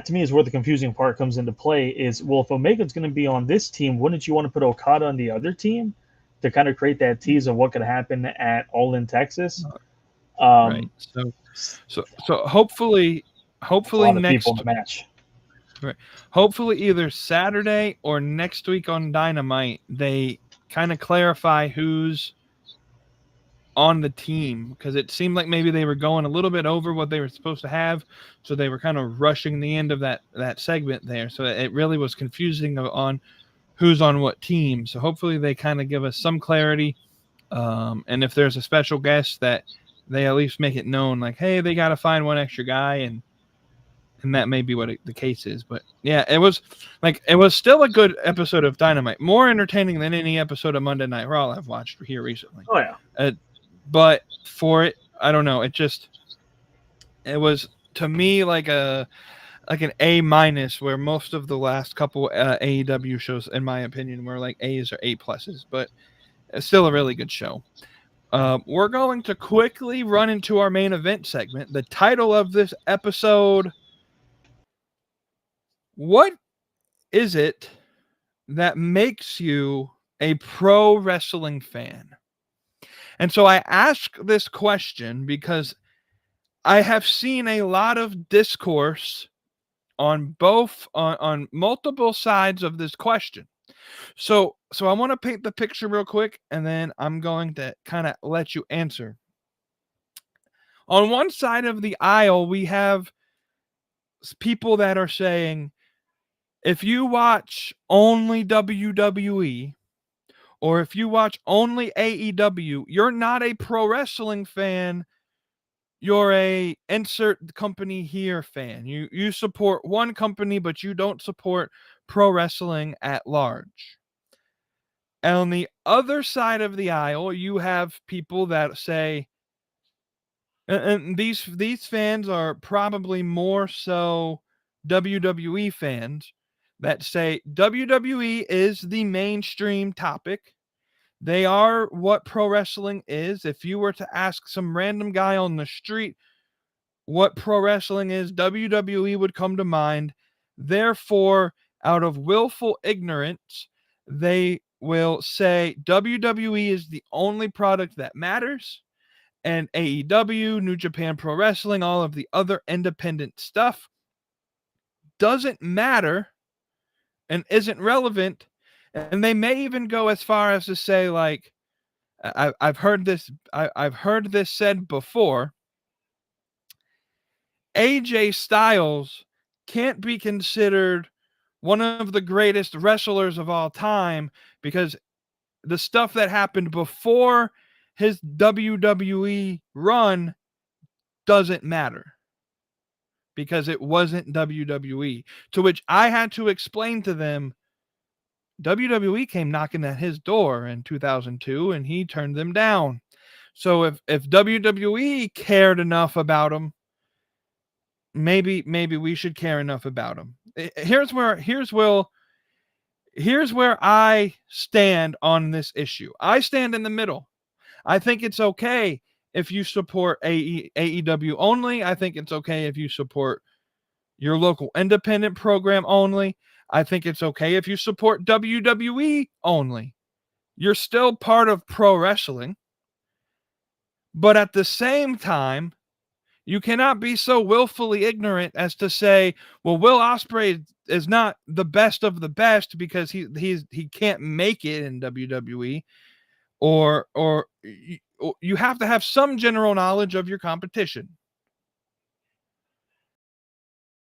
to me is where the confusing part comes into play. Is, well, if Omega's going to be on this team, wouldn't you want to put Okada on the other team? to kind of create that tease of what could happen at All In Texas. Right. So hopefully That's a lot of next people in the match. right. Hopefully either Saturday or next week on Dynamite they kind of clarify who's on the team, because it seemed like maybe they were going a little bit over what they were supposed to have, so they were kind of rushing the end of that segment there, so it really was confusing on who's on what team. So hopefully they kind of give us some clarity, and if there's a special guest that they at least make it known, like, hey, they got to find one extra guy, and that may be what the case is. But yeah, it was still a good episode of Dynamite, more entertaining than any episode of Monday Night Raw I've watched here recently. Oh yeah. But for it, I don't know. It was to me like an A-, where most of the last couple AEW shows, in my opinion, were like A's or A+. But it's still a really good show. We're going to quickly run into our main event segment. The title of this episode: what is it that makes you a pro wrestling fan? And so I ask this question because I have seen a lot of discourse on multiple sides of this question. So I want to paint the picture real quick, and then I'm going to kind of let you answer. On one side of the aisle, we have people that are saying, if you watch only WWE, or if you watch only AEW, you're not a pro wrestling fan. You're a insert company here fan. You support one company, but you don't support pro wrestling at large. And on the other side of the aisle, you have people that say, and these fans are probably more so WWE fans, that say WWE is the mainstream topic. They are what pro wrestling is. If you were to ask some random guy on the street what pro wrestling is, WWE would come to mind. Therefore, out of willful ignorance, they will say WWE is the only product that matters, and AEW, New Japan Pro Wrestling, all of the other independent stuff doesn't matter and isn't relevant. And they may even go as far as to say, like, I've heard this said before, AJ Styles can't be considered one of the greatest wrestlers of all time because the stuff that happened before his WWE run doesn't matter because it wasn't WWE. To which I had to explain to them, WWE came knocking at his door in 2002 and he turned them down. So if WWE cared enough about him, maybe we should care enough about him. Here's where I stand on this issue. I stand in the middle. I think it's okay if you support AEW only. I think it's okay if you support your local independent program only. I think it's okay if you support WWE only. You're still part of pro wrestling. But at the same time, you cannot be so willfully ignorant as to say, well, Will Ospreay is not the best of the best because he can't make it in WWE, or you have to have some general knowledge of your competition.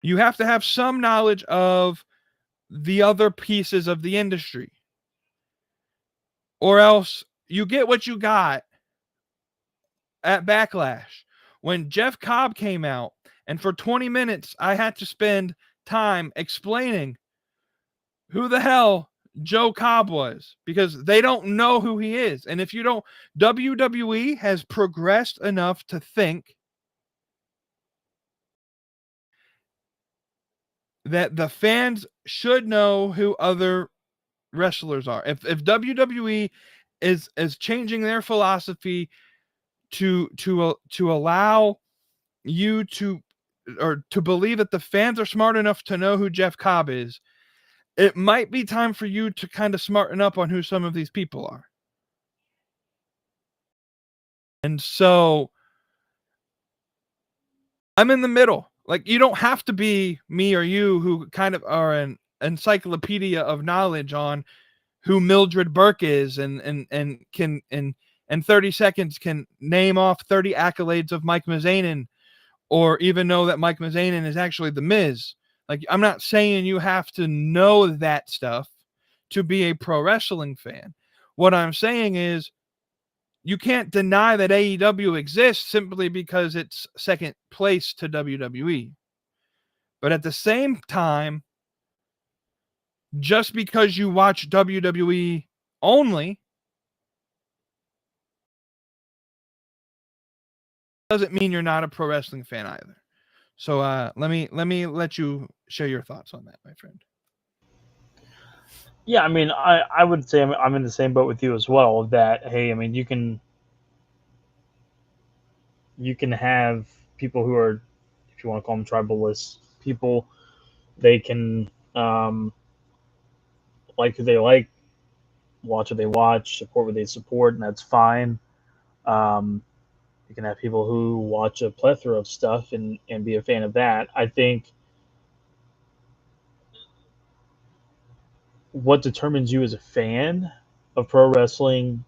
You have to have some knowledge of the other pieces of the industry, or else you get what you got at Backlash. When Jeff Cobb came out, and for 20 minutes, I had to spend time explaining who the hell Joe Cobb was, because they don't know who he is. And if you don't, WWE has progressed enough to think that the fans should know who other wrestlers are. If WWE is changing their philosophy to allow you to believe that the fans are smart enough to know who Jeff Cobb is, it might be time for you to kind of smarten up on who some of these people are. And so I'm in the middle. Like, you don't have to be me or you who kind of are an encyclopedia of knowledge on who Mildred Burke is and can in 30 seconds can name off 30 accolades of Mike Mizanin, or even know that Mike Mizanin is actually the Miz. Like, I'm not saying you have to know that stuff to be a pro wrestling fan. What I'm saying is you can't deny that AEW exists simply because it's second place to WWE. But at the same time, just because you watch WWE only doesn't mean you're not a pro wrestling fan either. So let me let you share your thoughts on that, my friend. Yeah, I mean, I would say I'm in the same boat with you as well. That, hey, I mean, you can have people who are, if you want to call them tribalists, people, they can like who they like, watch what they watch, support what they support, and that's fine. Um, you can have people who watch a plethora of stuff and be a fan of that. I think what determines you as a fan of pro wrestling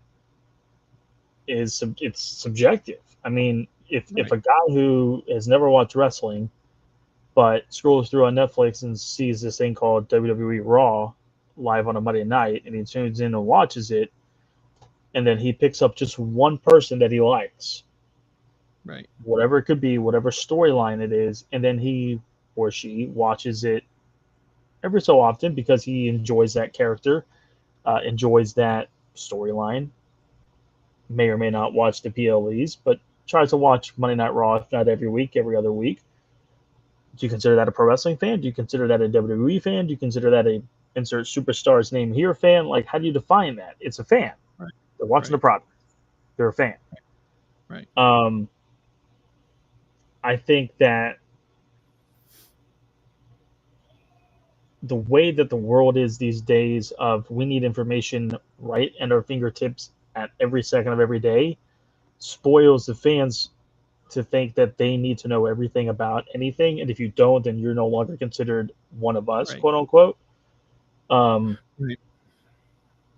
is it's subjective. I mean, if a guy who has never watched wrestling but scrolls through on Netflix and sees this thing called WWE Raw live on a Monday night, and he tunes in and watches it, and then he picks up just one person that he likes, Right. whatever it could be, whatever storyline it is, and then he or she watches it every so often because he enjoys that character, enjoys that storyline, may or may not watch the PLEs, but tries to watch Monday Night Raw, if not every week, every other week. Do you consider that a pro wrestling fan? Do you consider that a WWE fan? Do you consider that a insert superstar's name here fan? Like, how do you define that? It's a fan. Right. They're watching the product. They're a fan. Right. I think that the way that the world is these days of we need information right at our fingertips at every second of every day spoils the fans to think that they need to know everything about anything, and if you don't, then you're no longer considered one of us, Right. quote unquote. Right.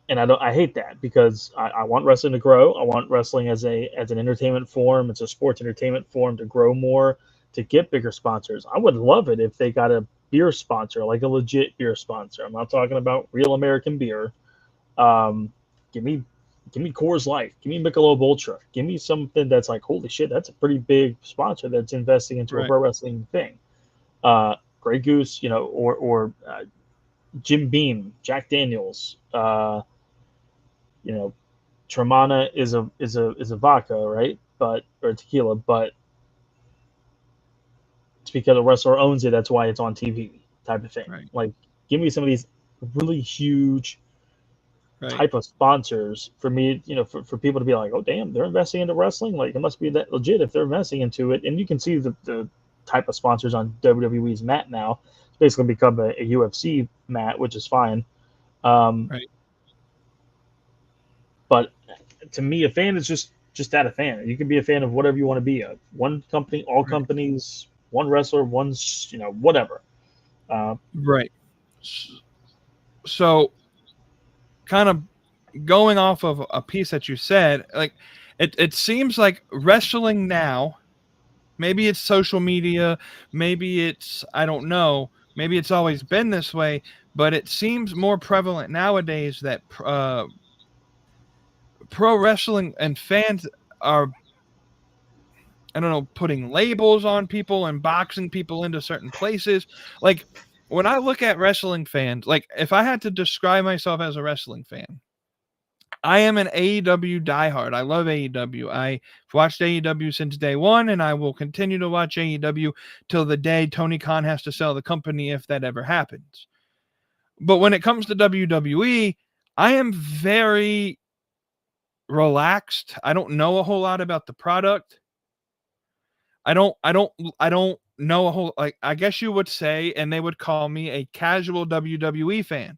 And I hate that because I want wrestling to grow. I want wrestling as an entertainment form. It's a sports entertainment form to grow more, to get bigger sponsors. I would love it if they got a beer sponsor, like a legit beer sponsor. I'm not talking about real American beer. Um, give me Coors Light. Give me Michelob Ultra. Give me something that's like, holy shit, that's a pretty big sponsor that's investing into a Right. pro wrestling thing. Grey Goose, or Jim Beam, Jack Daniels. Tremana is a vodka, right? But or tequila, but it's because a wrestler owns it. That's why it's on TV, type of thing. Right. Like, give me some of these really huge Right. type of sponsors for me, for people to be like, oh damn, they're investing into wrestling. Like, it must be that legit if they're investing into it. And you can see the type of sponsors on WWE's mat now. It's basically become a UFC mat, which is fine. Right. But to me, a fan is just that, a fan. You can be a fan of whatever you want to be of. One company, all Right. companies, one wrestler, whatever. Right. So, kind of going off of a piece that you said, like it seems like wrestling now, maybe it's social media, maybe it's, I don't know, maybe it's always been this way, but it seems more prevalent nowadays that pro wrestling and fans are, I don't know, putting labels on people and boxing people into certain places. Like, when I look at wrestling fans, like if I had to describe myself as a wrestling fan, I am an AEW diehard. I love AEW. I've watched AEW since day one, and I will continue to watch AEW till the day Tony Khan has to sell the company, if that ever happens. But when it comes to WWE, I am very relaxed. I don't know a whole lot about the product. I don't know a whole, like, I guess you would say, and they would call me a casual WWE fan.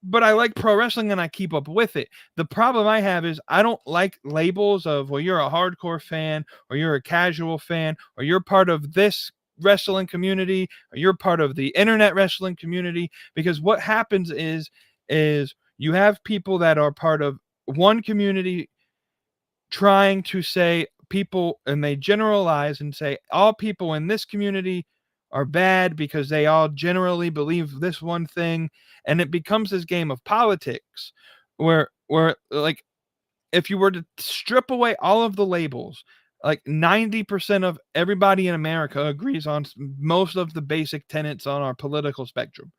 but I like pro wrestling and I keep up with it. The problem I have is I don't like labels of, well, you're a hardcore fan, or you're a casual fan, or you're part of this wrestling community, or you're part of the internet wrestling community. Because what happens is you have people that are part of one community trying to say people, and they generalize and say all people in this community are bad because they all generally believe this one thing, and it becomes this game of politics where like, if you were to strip away all of the labels, like 90% of everybody in America agrees on most of the basic tenets on our political spectrum.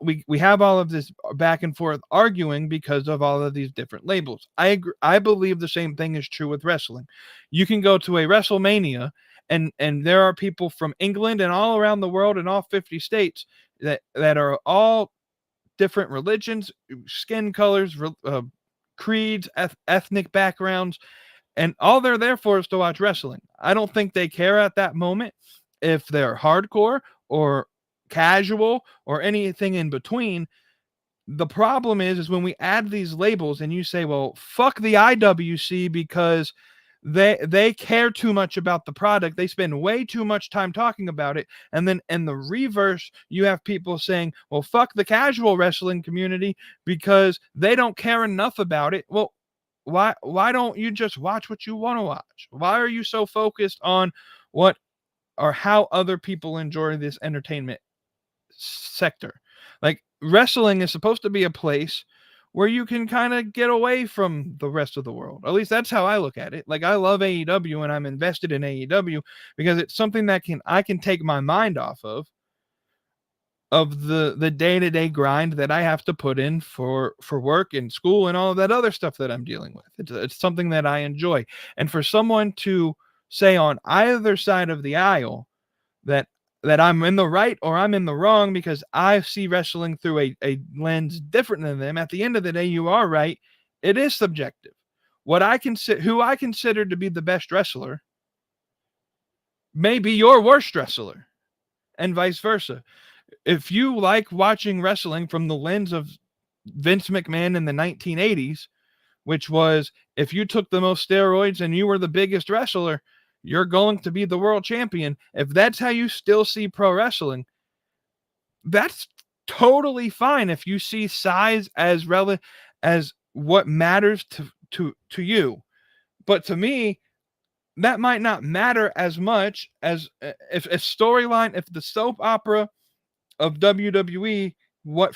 We have all of this back and forth arguing because of all of these different labels. I agree, I believe the same thing is true with wrestling. You can go to a WrestleMania and there are people from England and all around the world in all 50 states that are all different religions, skin colors, creeds, ethnic backgrounds, and all they're there for is to watch wrestling. I don't think they care at that moment if they're hardcore or casual or anything in between. The problem is when we add these labels and you say, well, fuck the IWC because they care too much about the product, they spend way too much time talking about it, and then in the reverse you have people saying, well, fuck the casual wrestling community because they don't care enough about it. Well, why don't you just watch what you want to watch? Why are you so focused on what or how other people enjoy this entertainment sector? Like, wrestling is supposed to be a place where you can kind of get away from the rest of the world. At least that's how I look at it. Like, I love AEW and I'm invested in AEW because it's something that I can take my mind off of the day-to-day grind that I have to put in for work and school and all of that other stuff that I'm dealing with. It's something that I enjoy. And for someone to say on either side of the aisle that I'm in the right or I'm in the wrong because I see wrestling through a lens different than them, at the end of the day, you are right. It is subjective. Who I consider to be the best wrestler may be your worst wrestler, and vice versa. If you like watching wrestling from the lens of Vince McMahon in the 1980s, which was, if you took the most steroids and you were the biggest wrestler, you're going to be the world champion. If that's how you still see pro wrestling, that's totally fine. If you see size as what matters to you, but to me, that might not matter as much as if the soap opera of WWE, what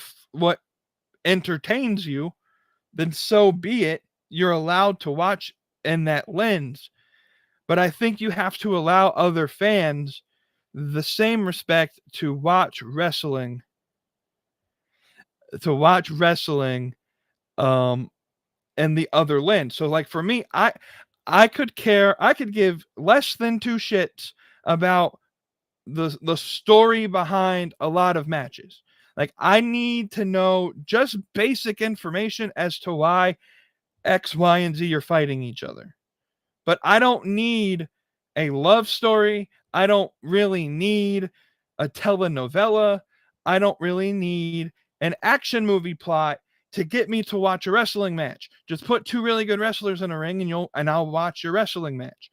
entertains you, then so be it. You're allowed to watch in that lens. But I think you have to allow other fans the same respect to watch wrestling in the other lens. So like for me, I could give less than two shits about the story behind a lot of matches. Like, I need to know just basic information as to why X, Y, and Z are fighting each other. But I don't need a love story. I don't really need a telenovela. I don't really need an action movie plot to get me to watch a wrestling match. Just put two really good wrestlers in a ring and I'll watch your wrestling match.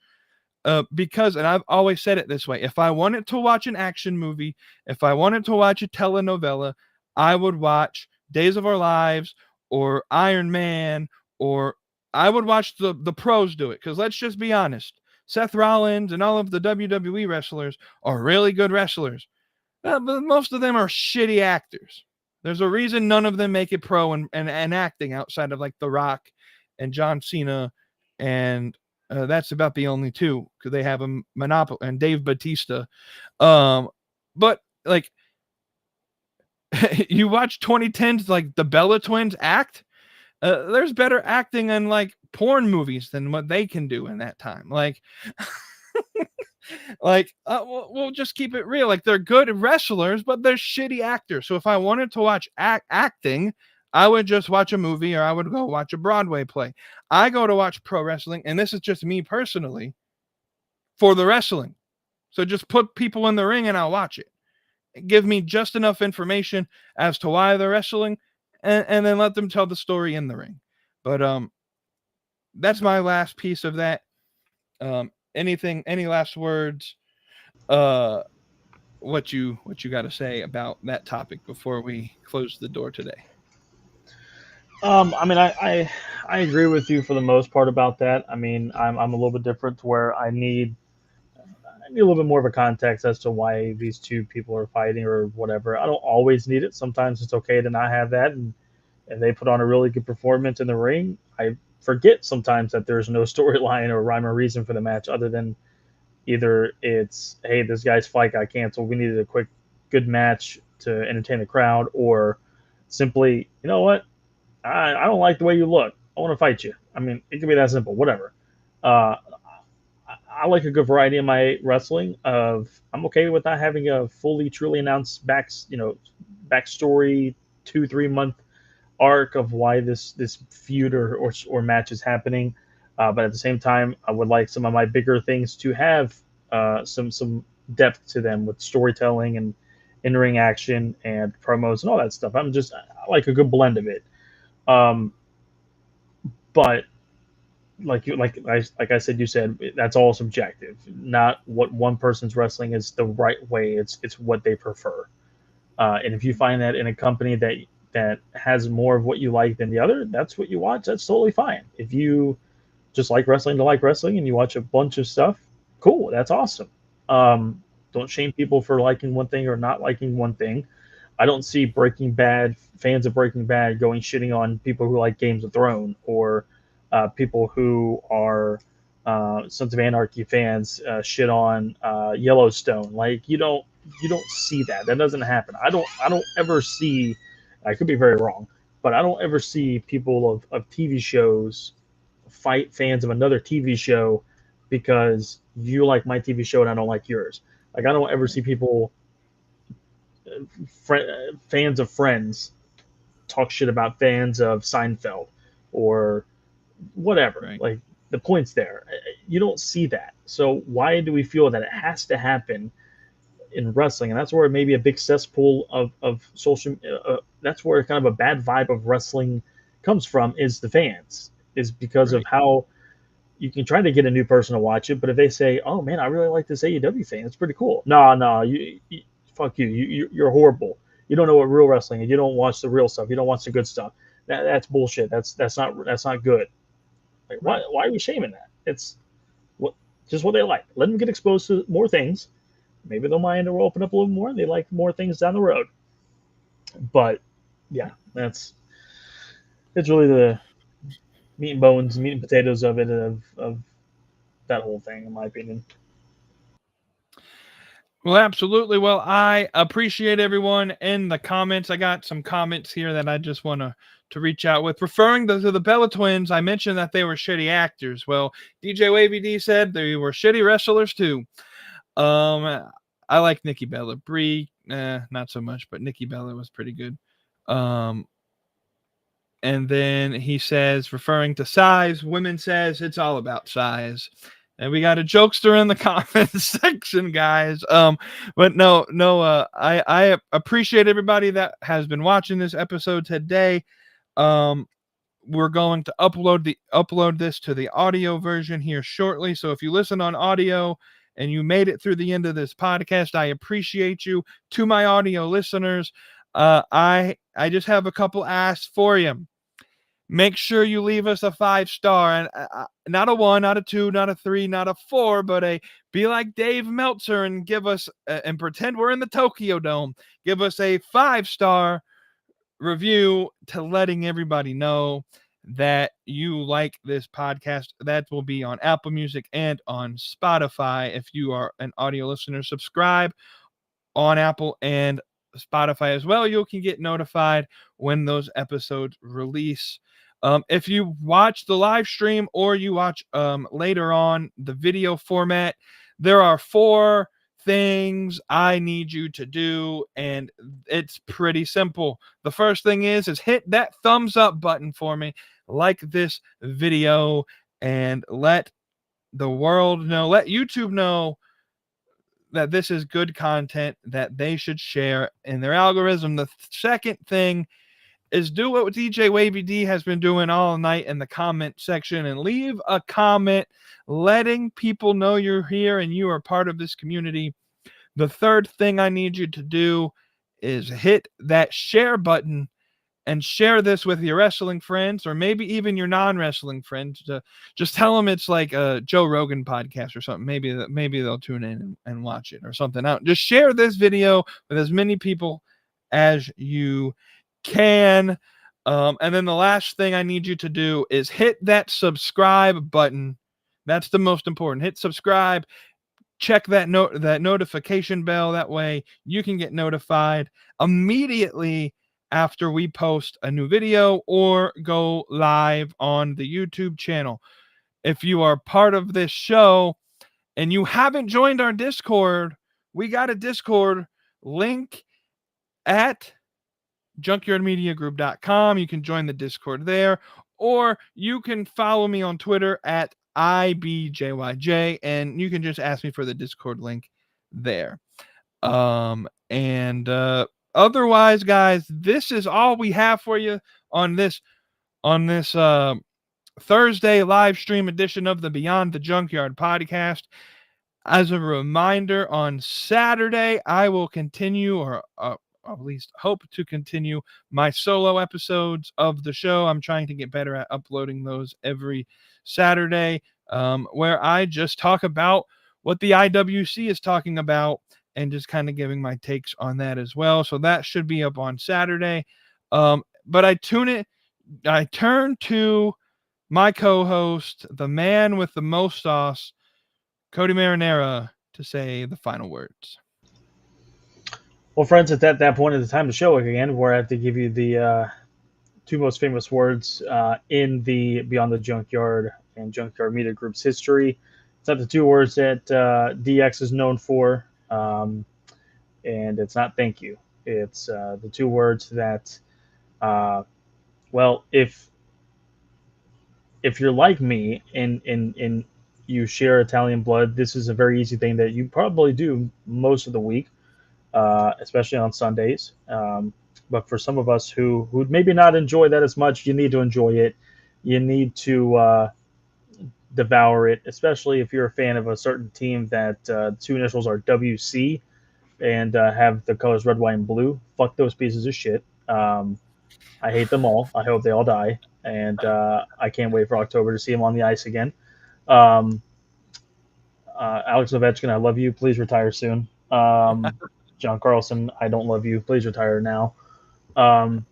Because, and I've always said it this way, if I wanted to watch an action movie, if I wanted to watch a telenovela, I would watch Days of Our Lives or Iron Man, or I would watch the pros do it. Because let's just be honest, Seth Rollins and all of the WWE wrestlers are really good wrestlers, but most of them are shitty actors. There's a reason none of them make it pro and acting outside of like The Rock and John Cena, and that's about the only two because they have a monopoly, and Dave Bautista. But like, you watch 2010s, like the Bella Twins act. There's better acting in like porn movies than what they can do in that time. Like, we'll just keep it real. Like, they're good wrestlers, but they're shitty actors. So if I wanted to watch acting, I would just watch a movie or I would go watch a Broadway play. I go to watch pro wrestling, and this is just me personally, for the wrestling. So just put people in the ring and I'll watch it. Give me just enough information as to why they're wrestling, and then let them tell the story in the ring. But that's my last piece of that. Any last words? What you got to say about that topic before we close the door today? I mean, I agree with you for the most part about that. I mean, I'm a little bit different to where I need a little bit more of a context as to why these two people are fighting or whatever. I don't always need it. Sometimes it's okay to not have that, and they put on a really good performance in the ring, I forget sometimes that there's no storyline or rhyme or reason for the match other than either it's, hey, this guy's fight got canceled, we needed a quick good match to entertain the crowd, or simply, you know what, I don't like the way you look, I want to fight you. I mean, it can be that simple, whatever. uh, I like a good variety in my wrestling. Of I'm okay with not having a fully truly announced backstory 2 3 month arc of why this feud or match is happening. But at the same time, I would like some of my bigger things to have some depth to them with storytelling and in ring action and promos and all that stuff. I like a good blend of it. Um, but like I said, you said that's all subjective. Not what one person's wrestling is the right way. It's what they prefer. And if you find that in a company that has more of what you like than the other, that's what you watch. That's totally fine. If you just like wrestling to like wrestling and you watch a bunch of stuff, cool. That's awesome. Don't shame people for liking one thing or not liking one thing. I don't see Breaking Bad fans of Breaking Bad going shitting on people who like Games of Thrones, or people who are Sons of Anarchy fans shit on Yellowstone. Like you don't see that. That doesn't happen. I don't ever see. I could be very wrong, but I don't ever see people of TV shows fight fans of another TV show because you like my TV show and I don't like yours. Like I don't ever see people fans of Friends talk shit about fans of Seinfeld or whatever. Right. Like the point's there. You don't see that. So why do we feel that it has to happen in wrestling? And that's where maybe a big cesspool of social. That's where kind of a bad vibe of wrestling comes from. Is the fans is because Right. of how you can try to get a new person to watch it, but if they say, "Oh man, I really like this AEW thing. It's pretty cool." No, you fuck you. You're horrible. You don't know what real wrestling is. You don't watch the real stuff. You don't watch the good stuff. That's bullshit. That's not good. Like why are we shaming that? It's what just what they like. Let them get exposed to more things. Maybe they'll mind or open up a little more. They like more things down the road. But yeah, it's really the meat and bones, meat and potatoes of it of that whole thing, in my opinion. Well, absolutely. Well, I appreciate everyone in the comments. I got some comments here that I just want to reach out with. Referring to the Bella Twins, I mentioned that they were shitty actors. Well, DJ Wavy D said they were shitty wrestlers too. I like Nikki Bella. Brie, not so much, but Nikki Bella was pretty good. And then he says, referring to size, women says it's all about size. And we got a jokester in the comments section, guys. But no, I appreciate everybody that has been watching this episode today. We're going to upload this to the audio version here shortly. So if you listen on audio and you made it through the end of this podcast, I appreciate you. To my audio listeners, I just have a couple asks for you. Make sure you leave us a 5-star, and not a 1, not a 2, not a 3, not a 4, but be like Dave Meltzer and give us and pretend we're in the Tokyo Dome. Give us a 5-star review to letting everybody know that you like this podcast. That will be on Apple Music and on Spotify. If you are an audio listener, subscribe on Apple and Spotify as well. You can get notified when those episodes release. If you watch the live stream or you watch later on the video format, there are 4 things I need you to do, and it's pretty simple. The first thing is hit that thumbs up button for me, like this video, and let the world know, let YouTube know that this is good content that they should share in their algorithm. The second thing is do what DJ Wavy D has been doing all night in the comment section and leave a comment letting people know you're here and you are part of this community. The third thing I need you to do is hit that share button and share this with your wrestling friends or maybe even your non-wrestling friends. Just tell them it's like a Joe Rogan podcast or something. Maybe they'll tune in and watch it or something out. Just share this video with as many people as you can. And then the last thing I need you to do is hit that subscribe button. That's the most important. Hit subscribe. Check that notification bell. That way you can get notified immediately after we post a new video or go live on the YouTube channel. If you are part of this show and you haven't joined our Discord, we got a Discord link at junkyardmediagroup.com. You can join the Discord there, or you can follow me on Twitter at IBJYJ, and you can just ask me for the Discord link there. Otherwise, guys, this is all we have for you on this Thursday live stream edition of the Beyond the Junkyard podcast. As a reminder, on Saturday, I will continue, or at least hope to continue, my solo episodes of the show. I'm trying to get better at uploading those every Saturday, where I just talk about what the IWC is talking about and just kind of giving my takes on that as well. So that should be up on Saturday. But I turn to my co-host, the man with the most sauce, Kody Marinara, to say the final words. Well, friends, at that point of the time of the show again, where I have to give you the two most famous words in the Beyond the Junkyard and Junkyard Media Group's history. It's not the two words that DX is known for, and it's not thank you. It's the two words that, well, if you're like me and you share Italian blood, this is a very easy thing that you probably do most of the week. Especially on Sundays. But for some of us who maybe not enjoy that as much, you need to enjoy it. You need to devour it, especially if you're a fan of a certain team that two initials are WC and have the colors red, white, and blue. Fuck those pieces of shit. I hate them all. I hope they all die. And I can't wait for October to see them on the ice again. Alex Ovechkin, I love you. Please retire soon. John Carlson, I don't love you. Please retire now. And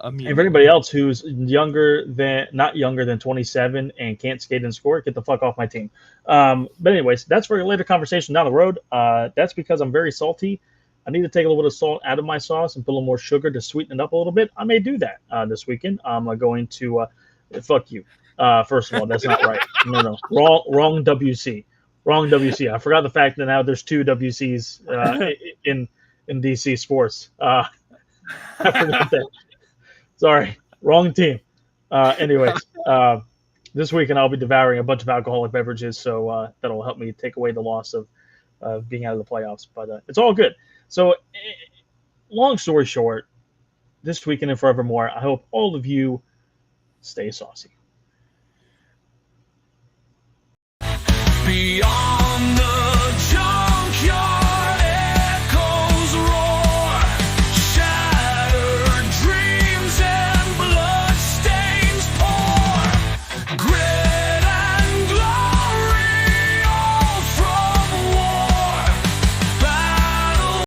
for anybody else who's not younger than 27 and can't skate and score, get the fuck off my team. But anyways, that's for a later conversation down the road. That's because I'm very salty. I need to take a little bit of salt out of my sauce and put a little more sugar to sweeten it up a little bit. I may do that this weekend. I'm going to fuck you. First of all, that's not right. No. Wrong WC. Wrong WC. I forgot the fact that now there's two WCs in DC sports. I forgot that. Sorry, wrong team. Anyways, this weekend I'll be devouring a bunch of alcoholic beverages, so that'll help me take away the loss of being out of the playoffs. But it's all good. So, long story short, this weekend and forevermore, I hope all of you stay saucy. Beyond